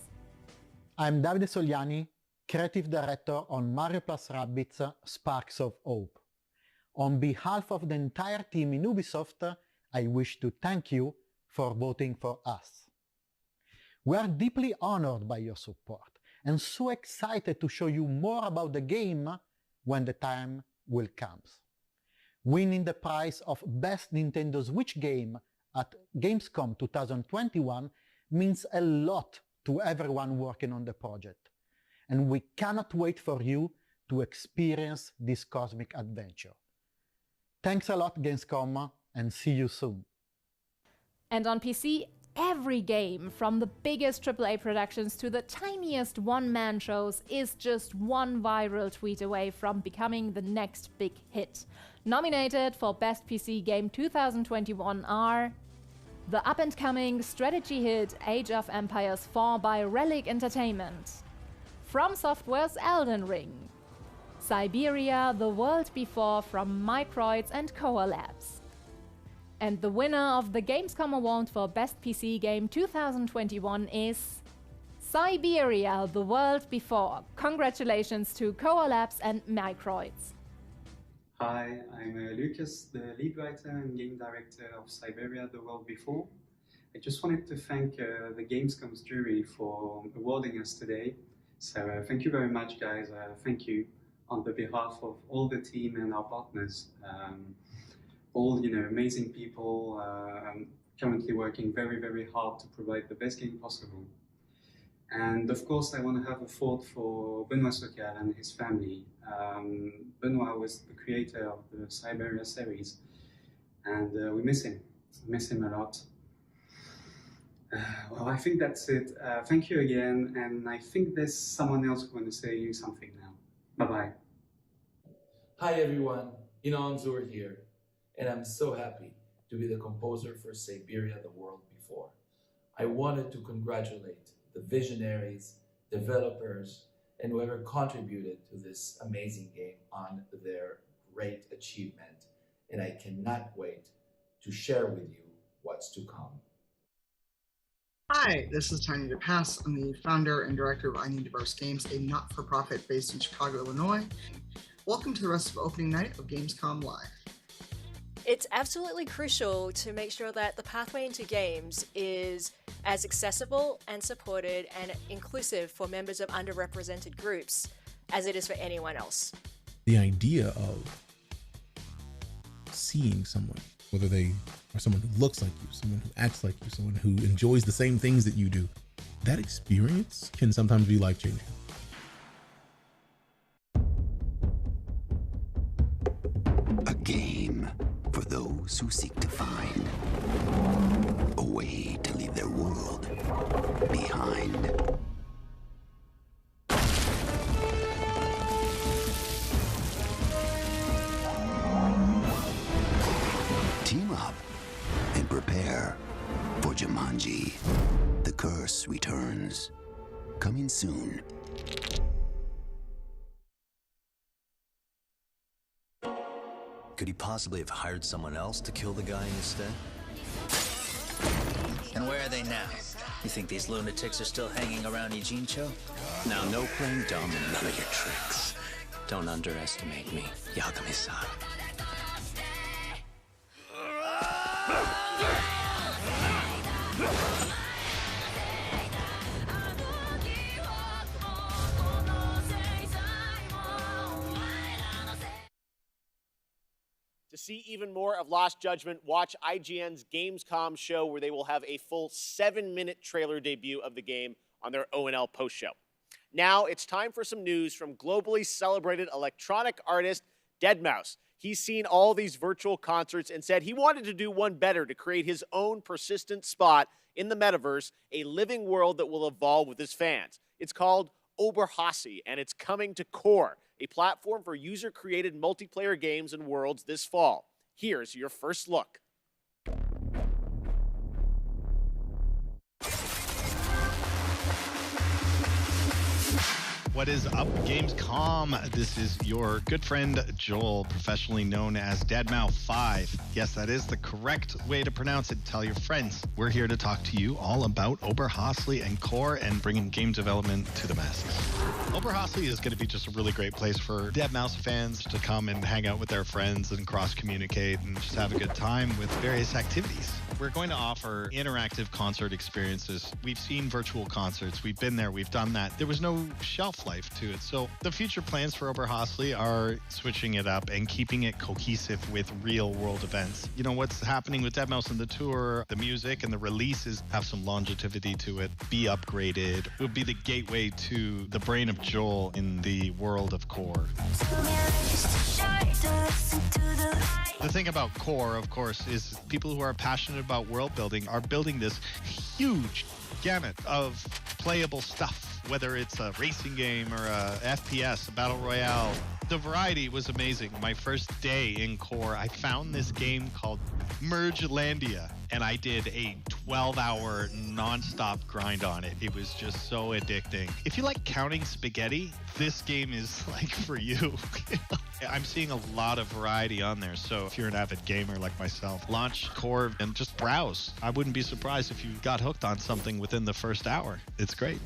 I'm Davide Sogliani, Creative Director on Mario plus Rabbids Sparks of Hope. On behalf of the entire team in Ubisoft, I wish to thank you for voting for us. We are deeply honored by your support and so excited to show you more about the game when the time will come. Winning the prize of Best Nintendo Switch Game at Gamescom 2021 means a lot to everyone working on the project, and we cannot wait for you to experience this cosmic adventure. Thanks a lot, Gamescom, and see you soon. And on PC, every game, from the biggest AAA productions to the tiniest one-man shows, is just one viral tweet away from becoming the next big hit. Nominated for Best PC Game 2021 are the up-and-coming strategy hit Age of Empires 4 by Relic Entertainment, From Software's Elden Ring, Siberia: The World Before from Microids and Koa Labs. And the winner of the Gamescom Award for Best PC Game 2021 is Siberia: The World Before. Congratulations to Koa Labs and Microids. Hi, I'm Lucas, the lead writer and game director of Siberia: The World Before. I just wanted to thank the Gamescom's jury for awarding us today. So thank you very much, guys. Thank you on the behalf of all the team and our partners. All amazing people currently working very, very hard to provide the best game possible. And of course, I want to have a thought for Benoit Socal and his family. Benoit was the creator of the Siberia series, and we miss him. We miss him a lot. Well, I think that's it. Thank you again, and I think there's someone else who wants to say something now. Bye-bye. Hi everyone, Inan Zur here. And I'm so happy to be the composer for Siberia: The World Before. I wanted to congratulate the visionaries, developers, and whoever contributed to this amazing game on their great achievement. And I cannot wait to share with you what's to come. Hi, this is Tiny DePass. I'm the founder and director of I Need Diverse Games, a not-for-profit based in Chicago, Illinois. Welcome to the rest of opening night of Gamescom Live. It's absolutely crucial to make sure that the pathway into games is as accessible and supported and inclusive for members of underrepresented groups as it is for anyone else. The idea of seeing someone, whether they are someone who looks like you, someone who acts like you, someone who enjoys the same things that you do, that experience can sometimes be life-changing. A game for those who seek to find a way to leave their world behind. Team up and prepare for Jumanji: The Curse Returns. Coming soon. Could he possibly have hired someone else to kill the guy instead? And where are they now? You think these lunatics are still hanging around Ijincho? Now, no playing dumb and none of your tricks. Don't underestimate me, Yagami-san. To see even more of Lost Judgment, watch IGN's Gamescom show, where they will have a full 7-minute trailer debut of the game on their ONL post show. Now it's time for some news from globally celebrated electronic artist deadmau5. He's seen all these virtual concerts and said he wanted to do one better to create his own persistent spot in the metaverse, a living world that will evolve with his fans. It's called Oberhasli, and it's coming to Core, a platform for user-created multiplayer games and worlds this fall. Here's your first look. What is up, Gamescom? This is your good friend Joel, professionally known as deadmau5. Yes, that is the correct way to pronounce it. Tell your friends. We're here to talk to you all about Oberhasli and Core and bringing game development to the masses. Oberhasli is going to be just a really great place for deadmau5 fans to come and hang out with their friends and cross-communicate and just have a good time with various activities. We're going to offer interactive concert experiences. We've seen virtual concerts. We've been there. We've done that. There was no shelf life to it. So the future plans for Oberhasli are switching it up and keeping it cohesive with real world events. You know, what's happening with deadmau5 and the tour, the music and the releases have some longevity to it, be upgraded. It would be the gateway to the brain of Joel in the world of Core. The thing about Core, of course, is people who are passionate about world building are building this huge gamut of playable stuff, whether it's a racing game or a FPS, a battle royale. The variety was amazing. My first day in Core, I found this game called Mergelandia, and I did a 12-hour non-stop grind on it. It was just so addicting. If you like counting spaghetti, this game is like for you. I'm seeing a lot of variety on there, so if you're an avid gamer like myself, launch Core and just browse. I wouldn't be surprised if you got hooked on something within the first hour. It's great.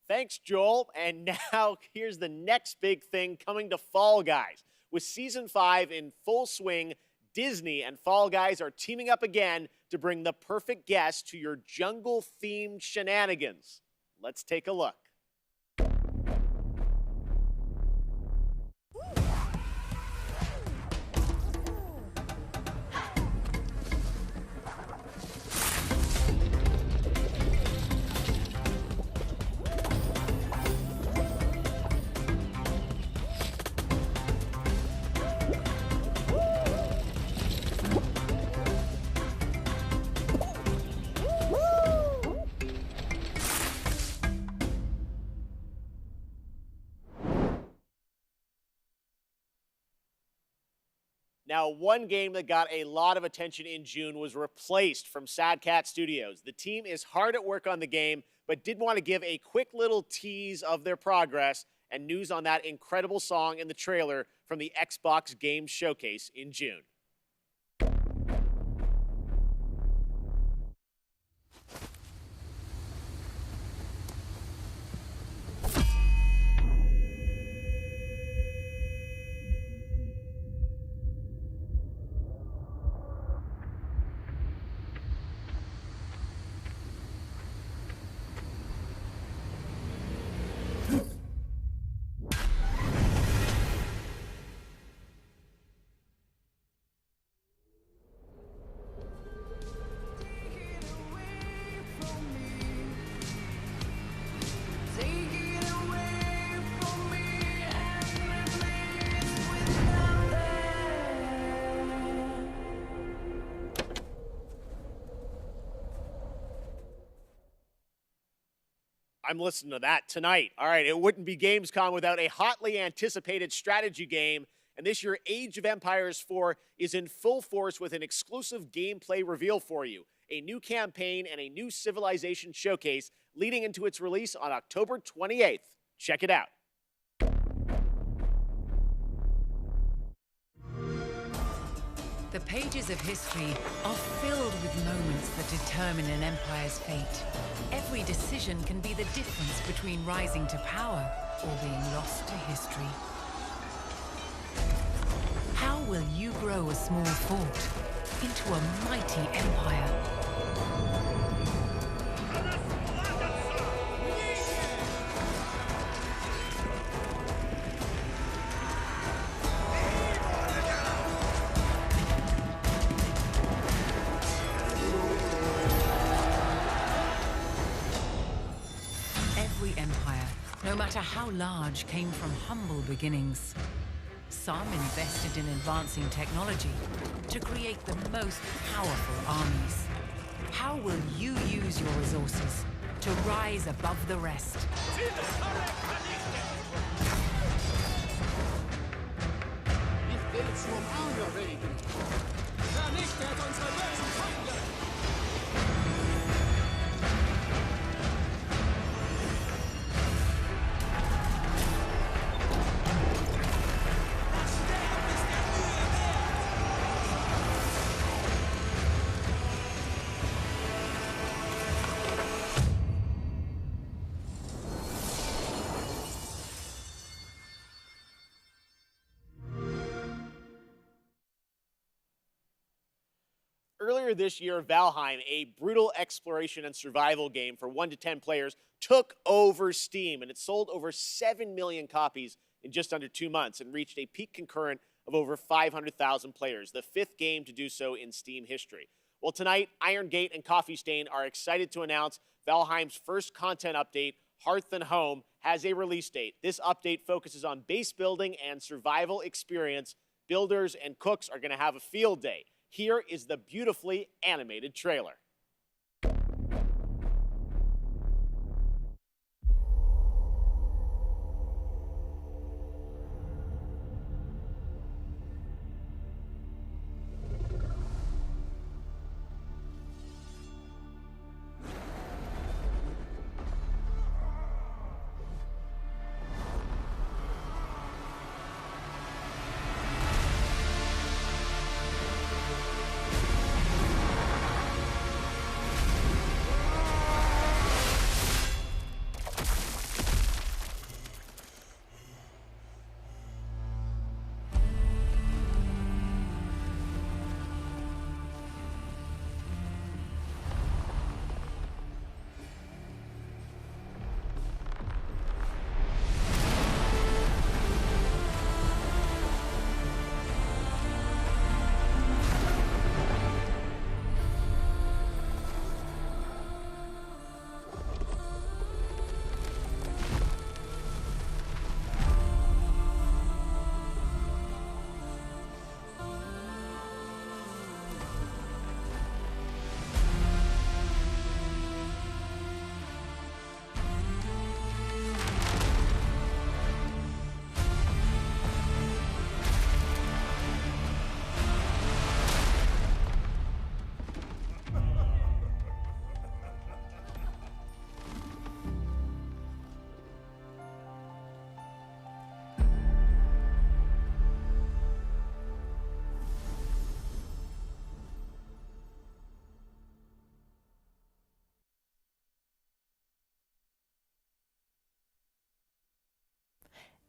Thanks, Joel. And now here's the next big thing coming to Fall Guys. With Season 5 in full swing, Disney and Fall Guys are teaming up again to bring the perfect guest to your jungle-themed shenanigans. Let's take a look. Now, one game that got a lot of attention in June was replaced from Sad Cat Studios. The team is hard at work on the game, but did want to give a quick little tease of their progress and news on that incredible song in the trailer from the Xbox Games Showcase in June. I'm listening to that tonight. All right, it wouldn't be Gamescom without a hotly anticipated strategy game. And this year, Age of Empires 4 is in full force with an exclusive gameplay reveal for you. a new campaign, and a new Civilization showcase leading into its release on October 28th. Check it out. The pages of history are filled with moments that determine an empire's fate. Every decision can be the difference between rising to power or being lost to history. How will you grow a small fort into a mighty empire? Every empire, no matter how large, came from humble beginnings. Some invested in advancing technology to create the most powerful armies. How will you use your resources to rise above the rest? Earlier this year, Valheim, a brutal exploration and survival game for 1 to 10 players, took over Steam, and it sold over 7 million copies in just under 2 months and reached a peak concurrent of over 500,000 players, the 5th game to do so in Steam history. Well, tonight, Iron Gate and Coffee Stain are excited to announce Valheim's first content update, Hearth and Home, has a release date. This update focuses on base building and survival experience. Builders and cooks are going to have a field day. Here is the beautifully animated trailer.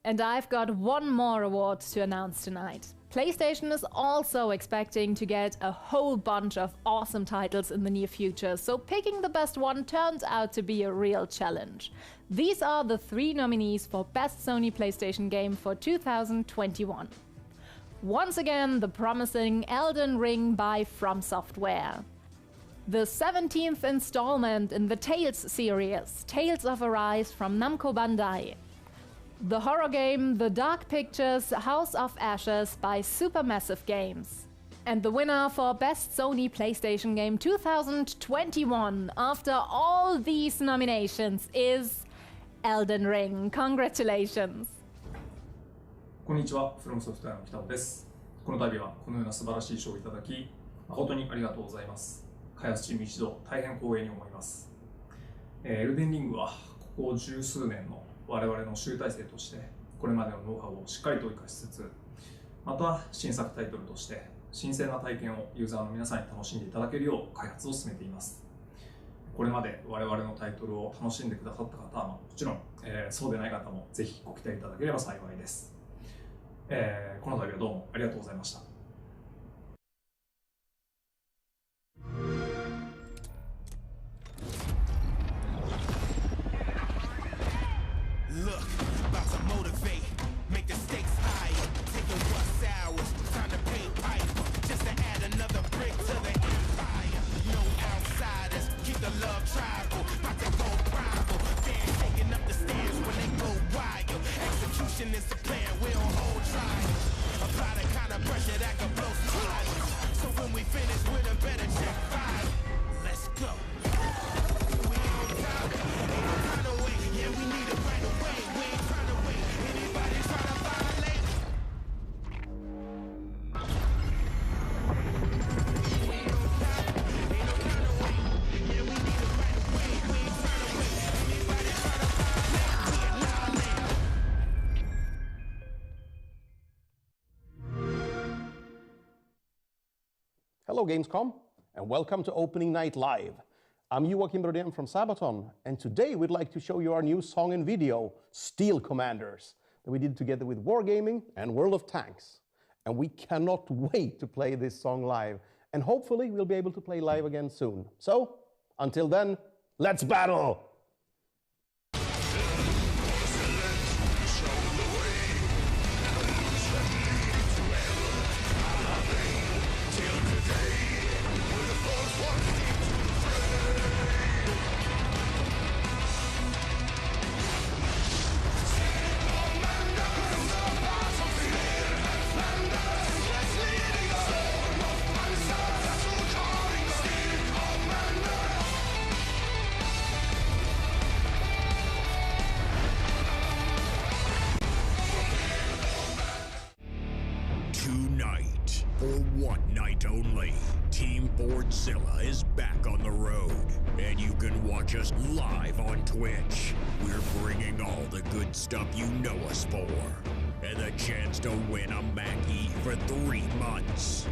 And I've got one more award to announce tonight. PlayStation is also expecting to get a whole bunch of awesome titles in the near future, so picking the best one turns out to be a real challenge. These are the 3 nominees for Best Sony PlayStation Game for 2021. Once again, the promising Elden Ring by From Software. The 17th installment in the Tales series, Tales of Arise from Namco Bandai. The horror game The Dark Pictures House of Ashes by Supermassive Games. And the winner for Best Sony PlayStation Game 2021 after all these nominations is Elden Ring. Congratulations! こんにちは、フロムソフトウェアの北尾です。この度はこのような素晴らしい賞をいただき、誠にありがとうございます。開発チーム一同大変光栄に思います。エルデンリングはここ十数年の我々の集大成としてこれまでのノウハウをしっかりと生かしつつ、また新作タイトルとして新鮮な体験をユーザーの皆さんに楽しんでいただけるよう開発を進めています。これまで我々のタイトルを楽しんでくださった方はもちろん、そうでない方もぜひご期待いただければ幸いです。この度はどうもありがとうございました。Look, about to motivate, make the stakes higher. Taking what's ours, time to pay pipe. Just to add another brick to the empire. No outsiders, keep the love tribal. About to go rival, fans taking up the stands when they go wild. Execution is the plan, we don't hold trials. Apply the kind of pressure that can blow smiles. So when we finish with a better check five. Let's go. We on top, ain't no time to wait. Yeah, we need it right away. We ain't trying to wait. Anybody trying to violate? We on top, ain't no time to wait. Yeah, we need it right away. We ain't trying to wait. Anybody trying to violate? We annihilate. Hello Gamescom, and welcome to Opening Night Live. I'm Joachim Brodén from Sabaton, and today we'd like to show you our new song and video, Steel Commanders, that we did together with Wargaming and World of Tanks. And we cannot wait to play this song live, and hopefully we'll be able to play live again soon. So, until then, let's battle! Tonight, for one night only, Team Fordzilla is back on the road, and you can watch us live on Twitch. We're bringing all the good stuff you know us for, and the chance to win a Mackie for 3 months.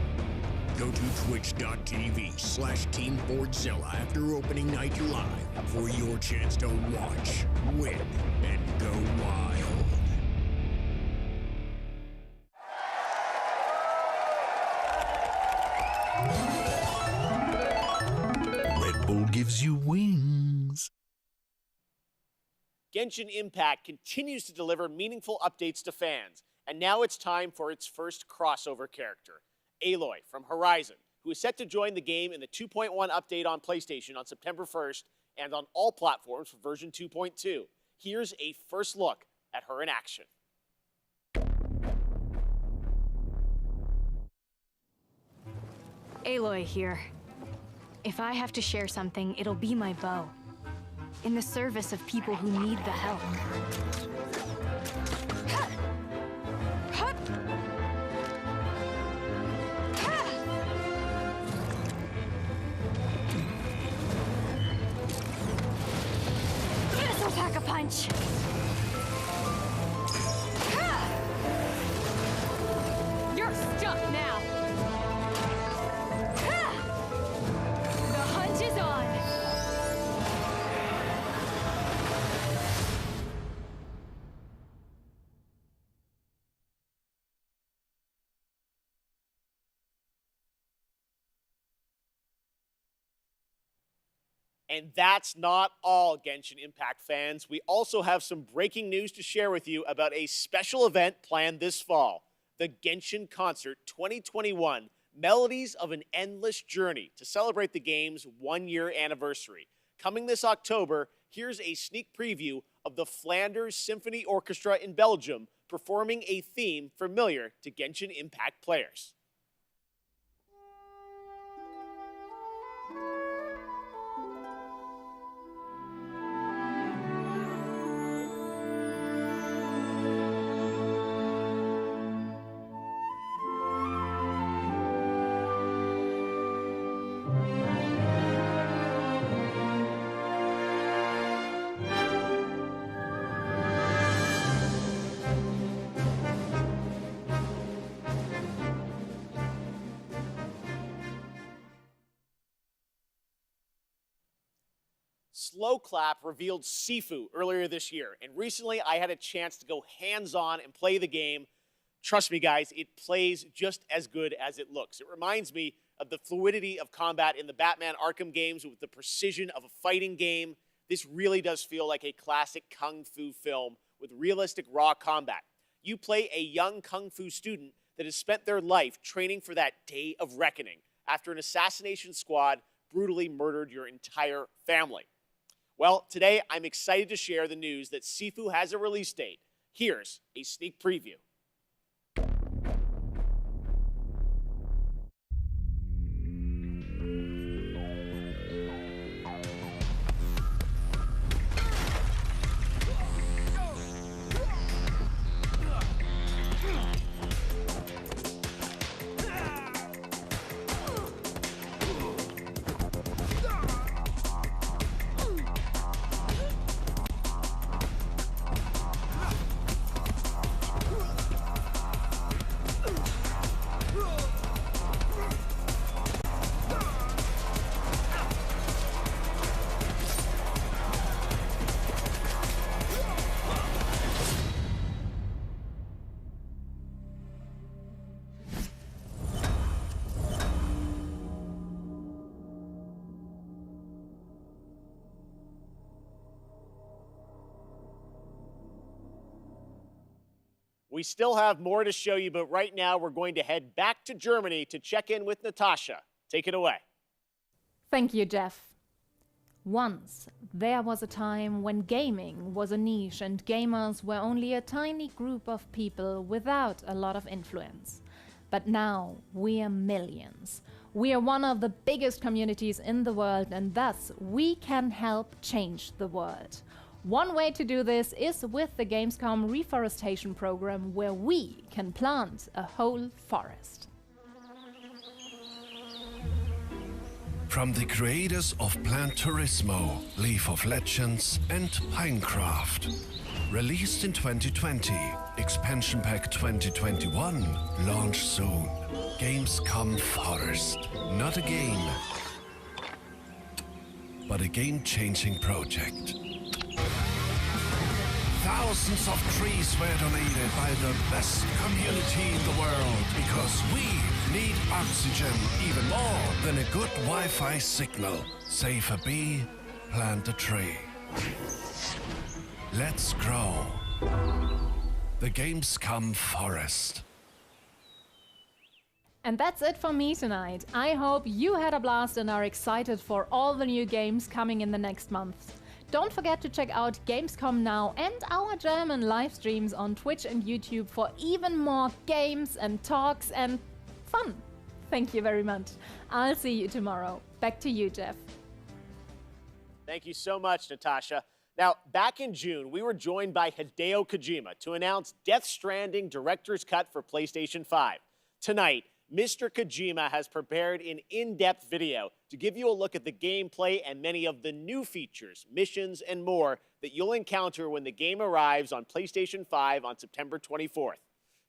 Go to twitch.tv/Team Fordzilla after opening night live for your chance to watch, win, and go wild. Red Bull gives you wings. Genshin Impact continues to deliver meaningful updates to fans, and now it's time for its first crossover character, Aloy from Horizon, who is set to join the game in the 2.1 update on PlayStation on September 1st and on all platforms for version 2.2. Here's a first look at her in action. Aloy here. If I have to share something, it'll be my bow. In the service of people who need the help. This'll pack a punch! You're stuck now! The hunt is on! And that's not all, Genshin Impact fans. We also have some breaking news to share with you about a special event planned this fall, the Genshin Concert 2021, Melodies of an Endless Journey, to celebrate the game's 1-year anniversary. Coming this October, here's a sneak preview of the Flanders Symphony Orchestra in Belgium performing a theme familiar to Genshin Impact players. Slow Clap revealed Sifu earlier this year, and recently I had a chance to go hands-on and play the game. Trust me, guys, it plays just as good as it looks. It reminds me of the fluidity of combat in the Batman Arkham games with the precision of a fighting game. This really does feel like a classic kung fu film with realistic raw combat. You play a young kung fu student that has spent their life training for that day of reckoning after an assassination squad brutally murdered your entire family. Well, today I'm excited to share the news that Sifu has a release date. Here's a sneak preview. We still have more to show you, but right now we're going to head back to Germany to check in with Natasha. Take it away. Thank you, Jeff. Once, there was a time when gaming was a niche and gamers were only a tiny group of people without a lot of influence. But now, we are millions. We are one of the biggest communities in the world, and thus, we can help change the world. One way to do this is with the Gamescom reforestation program, where we can plant a whole forest. From the creators of Plant Turismo, League of Legends, and Pinecraft. Released in 2020, Expansion Pack 2021, launch soon. Gamescom Forest. Not a game, but a game-changing project. Thousands of trees were donated by the best community in the world because we need oxygen even more than a good Wi-Fi signal. Save a bee, plant a tree. Let's grow. The Gamescom Forest. And that's it for me tonight. I hope you had a blast and are excited for all the new games coming in the next month. Don't forget to check out Gamescom Now and our German live streams on Twitch and YouTube for even more games and talks and fun. Thank you very much. I'll see you tomorrow. Back to you, Jeff. Thank you so much, Natasha. Now, back in June, we were joined by Hideo Kojima to announce Death Stranding Director's Cut for PlayStation 5. Tonight, Mr. Kojima has prepared an in-depth video to give you a look at the gameplay and many of the new features, missions, and more that you'll encounter when the game arrives on PlayStation 5 on September 24th.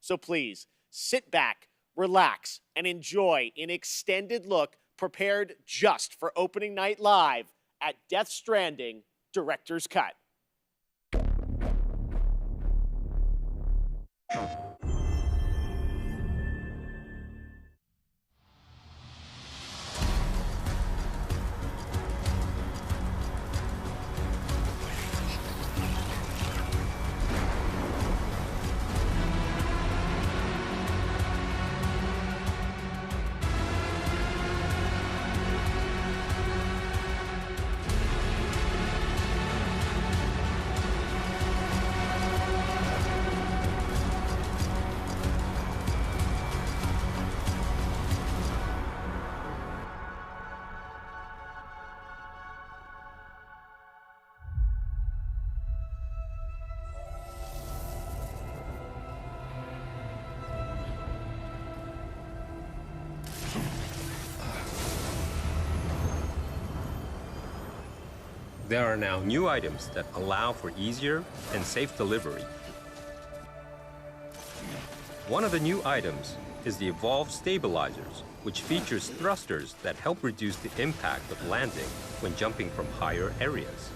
So please, sit back, relax, and enjoy an extended look prepared just for opening night live at Death Stranding Director's Cut. There are now new items that allow for easier and safe delivery. One of the new items is the Evolved Stabilizers, which features thrusters that help reduce the impact of landing when jumping from higher areas.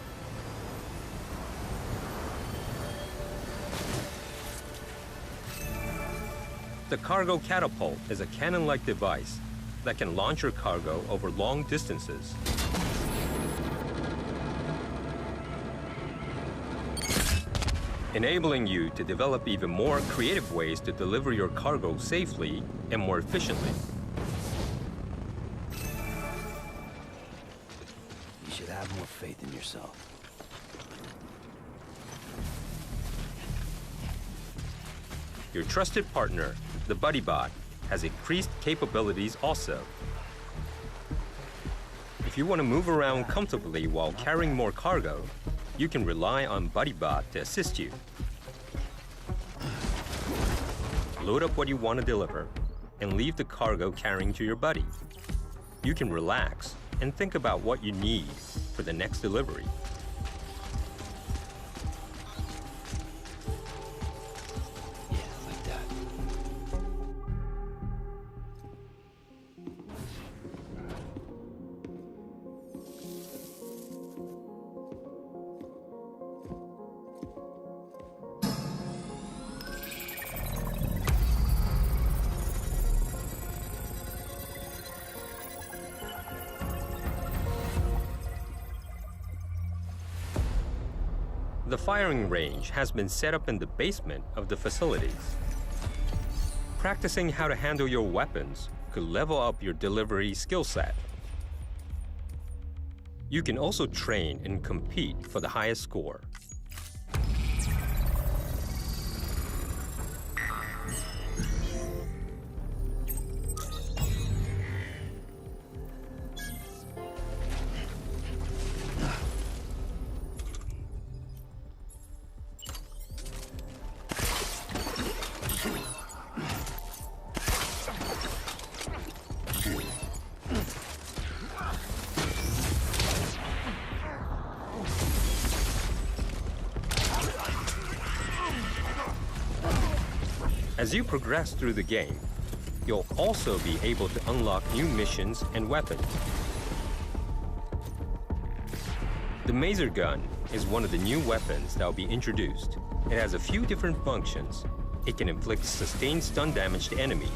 The Cargo Catapult is a cannon-like device that can launch your cargo over long distances. Enabling you to develop even more creative ways to deliver your cargo safely and more efficiently. You should have more faith in yourself. Your trusted partner, the BuddyBot, has increased capabilities also. If you want to move around comfortably while carrying more cargo, you can rely on BuddyBot to assist you. Load up what you want to deliver and leave the cargo carrying to your buddy. You can relax and think about what you need for the next delivery. The firing range has been set up in the basement of the facilities. Practicing how to handle your weapons could level up your delivery skill set. You can also train and compete for the highest score. As you progress through the game, you'll also be able to unlock new missions and weapons. The Maser Gun is one of the new weapons that will be introduced. It has a few different functions. It can inflict sustained stun damage to enemies.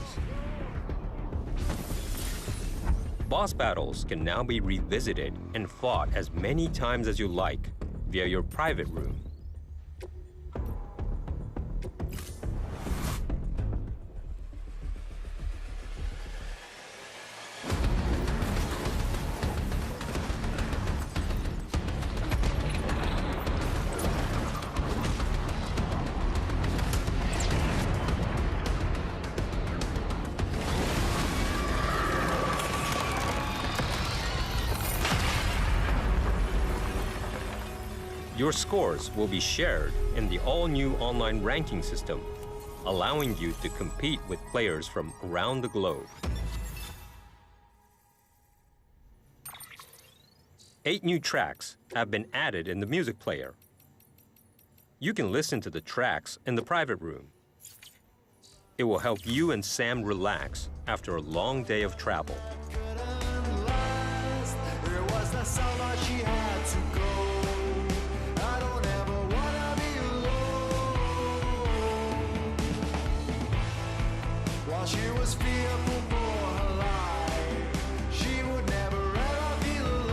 Boss battles can now be revisited and fought as many times as you like via your private room. Your scores will be shared in the all-new online ranking system, allowing you to compete with players from around the globe. 8 new tracks have been added in the music player. You can listen to the tracks in the private room. It will help you and Sam relax after a long day of travel. She was fearful for her life. She would never ever feel alive.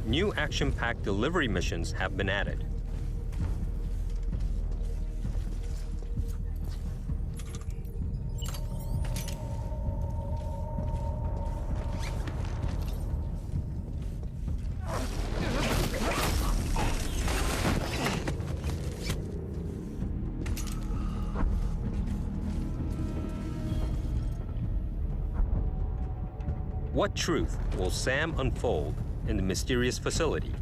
New action-packed delivery missions have been added. What truth will Sam unfold in the mysterious facility?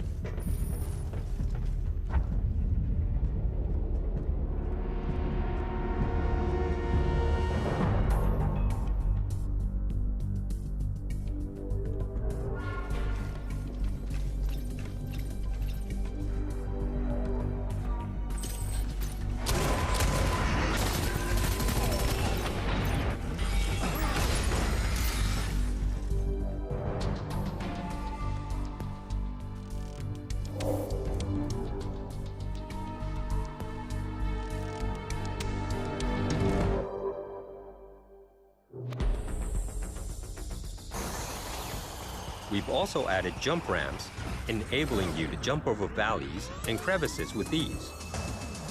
We've also added jump ramps, enabling you to jump over valleys and crevices with ease.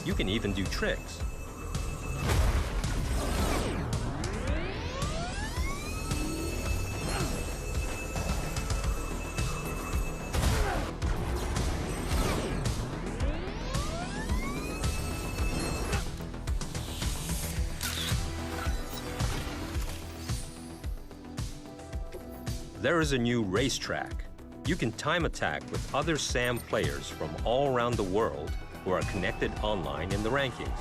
You can even do tricks. There is a new racetrack. You can time attack with other SAM players from all around the world who are connected online in the rankings.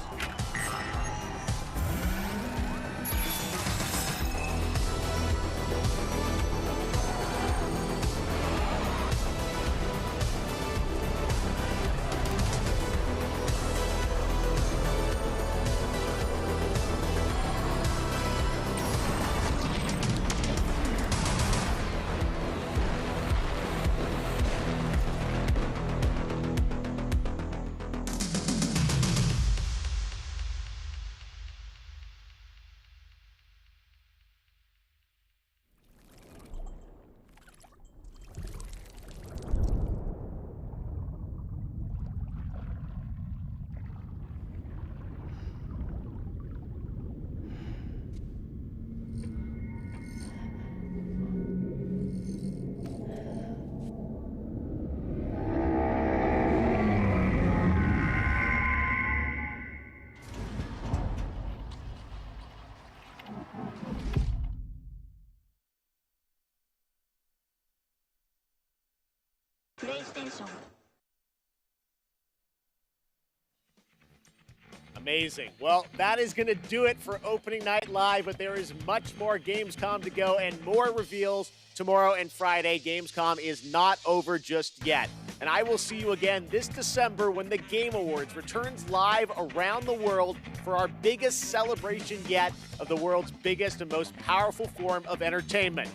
Amazing. Well, that is going to do it for Opening Night Live, but there is much more Gamescom to go and more reveals tomorrow and Friday. Gamescom is not over just yet. And I will see you again this December when the Game Awards returns live around the world for our biggest celebration yet of the world's biggest and most powerful form of entertainment.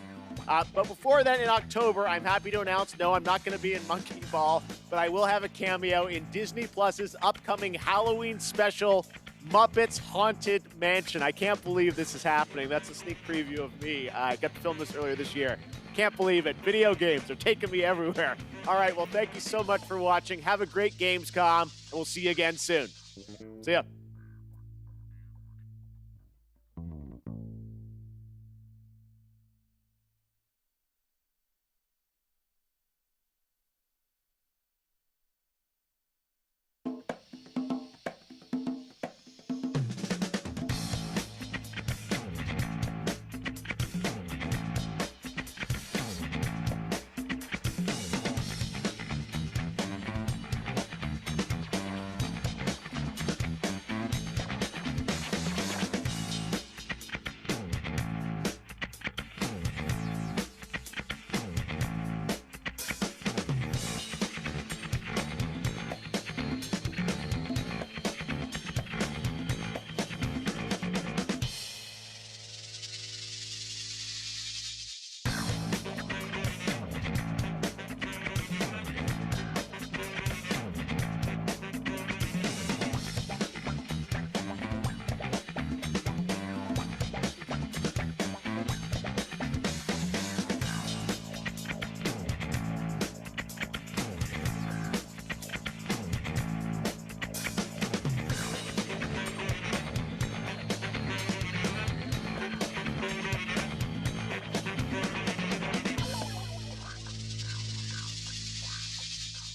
But before then, in October, I'm happy to announce, no, I'm not going to be in Monkey Ball, but I will have a cameo in Disney Plus's upcoming Halloween special, Muppets Haunted Mansion. I can't believe this is happening. That's a sneak preview of me. I got to film this earlier this year. Can't believe it. Video games are taking me everywhere. All right, well, thank you so much for watching. Have a great Gamescom, and we'll see you again soon. See ya.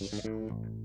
Thank you.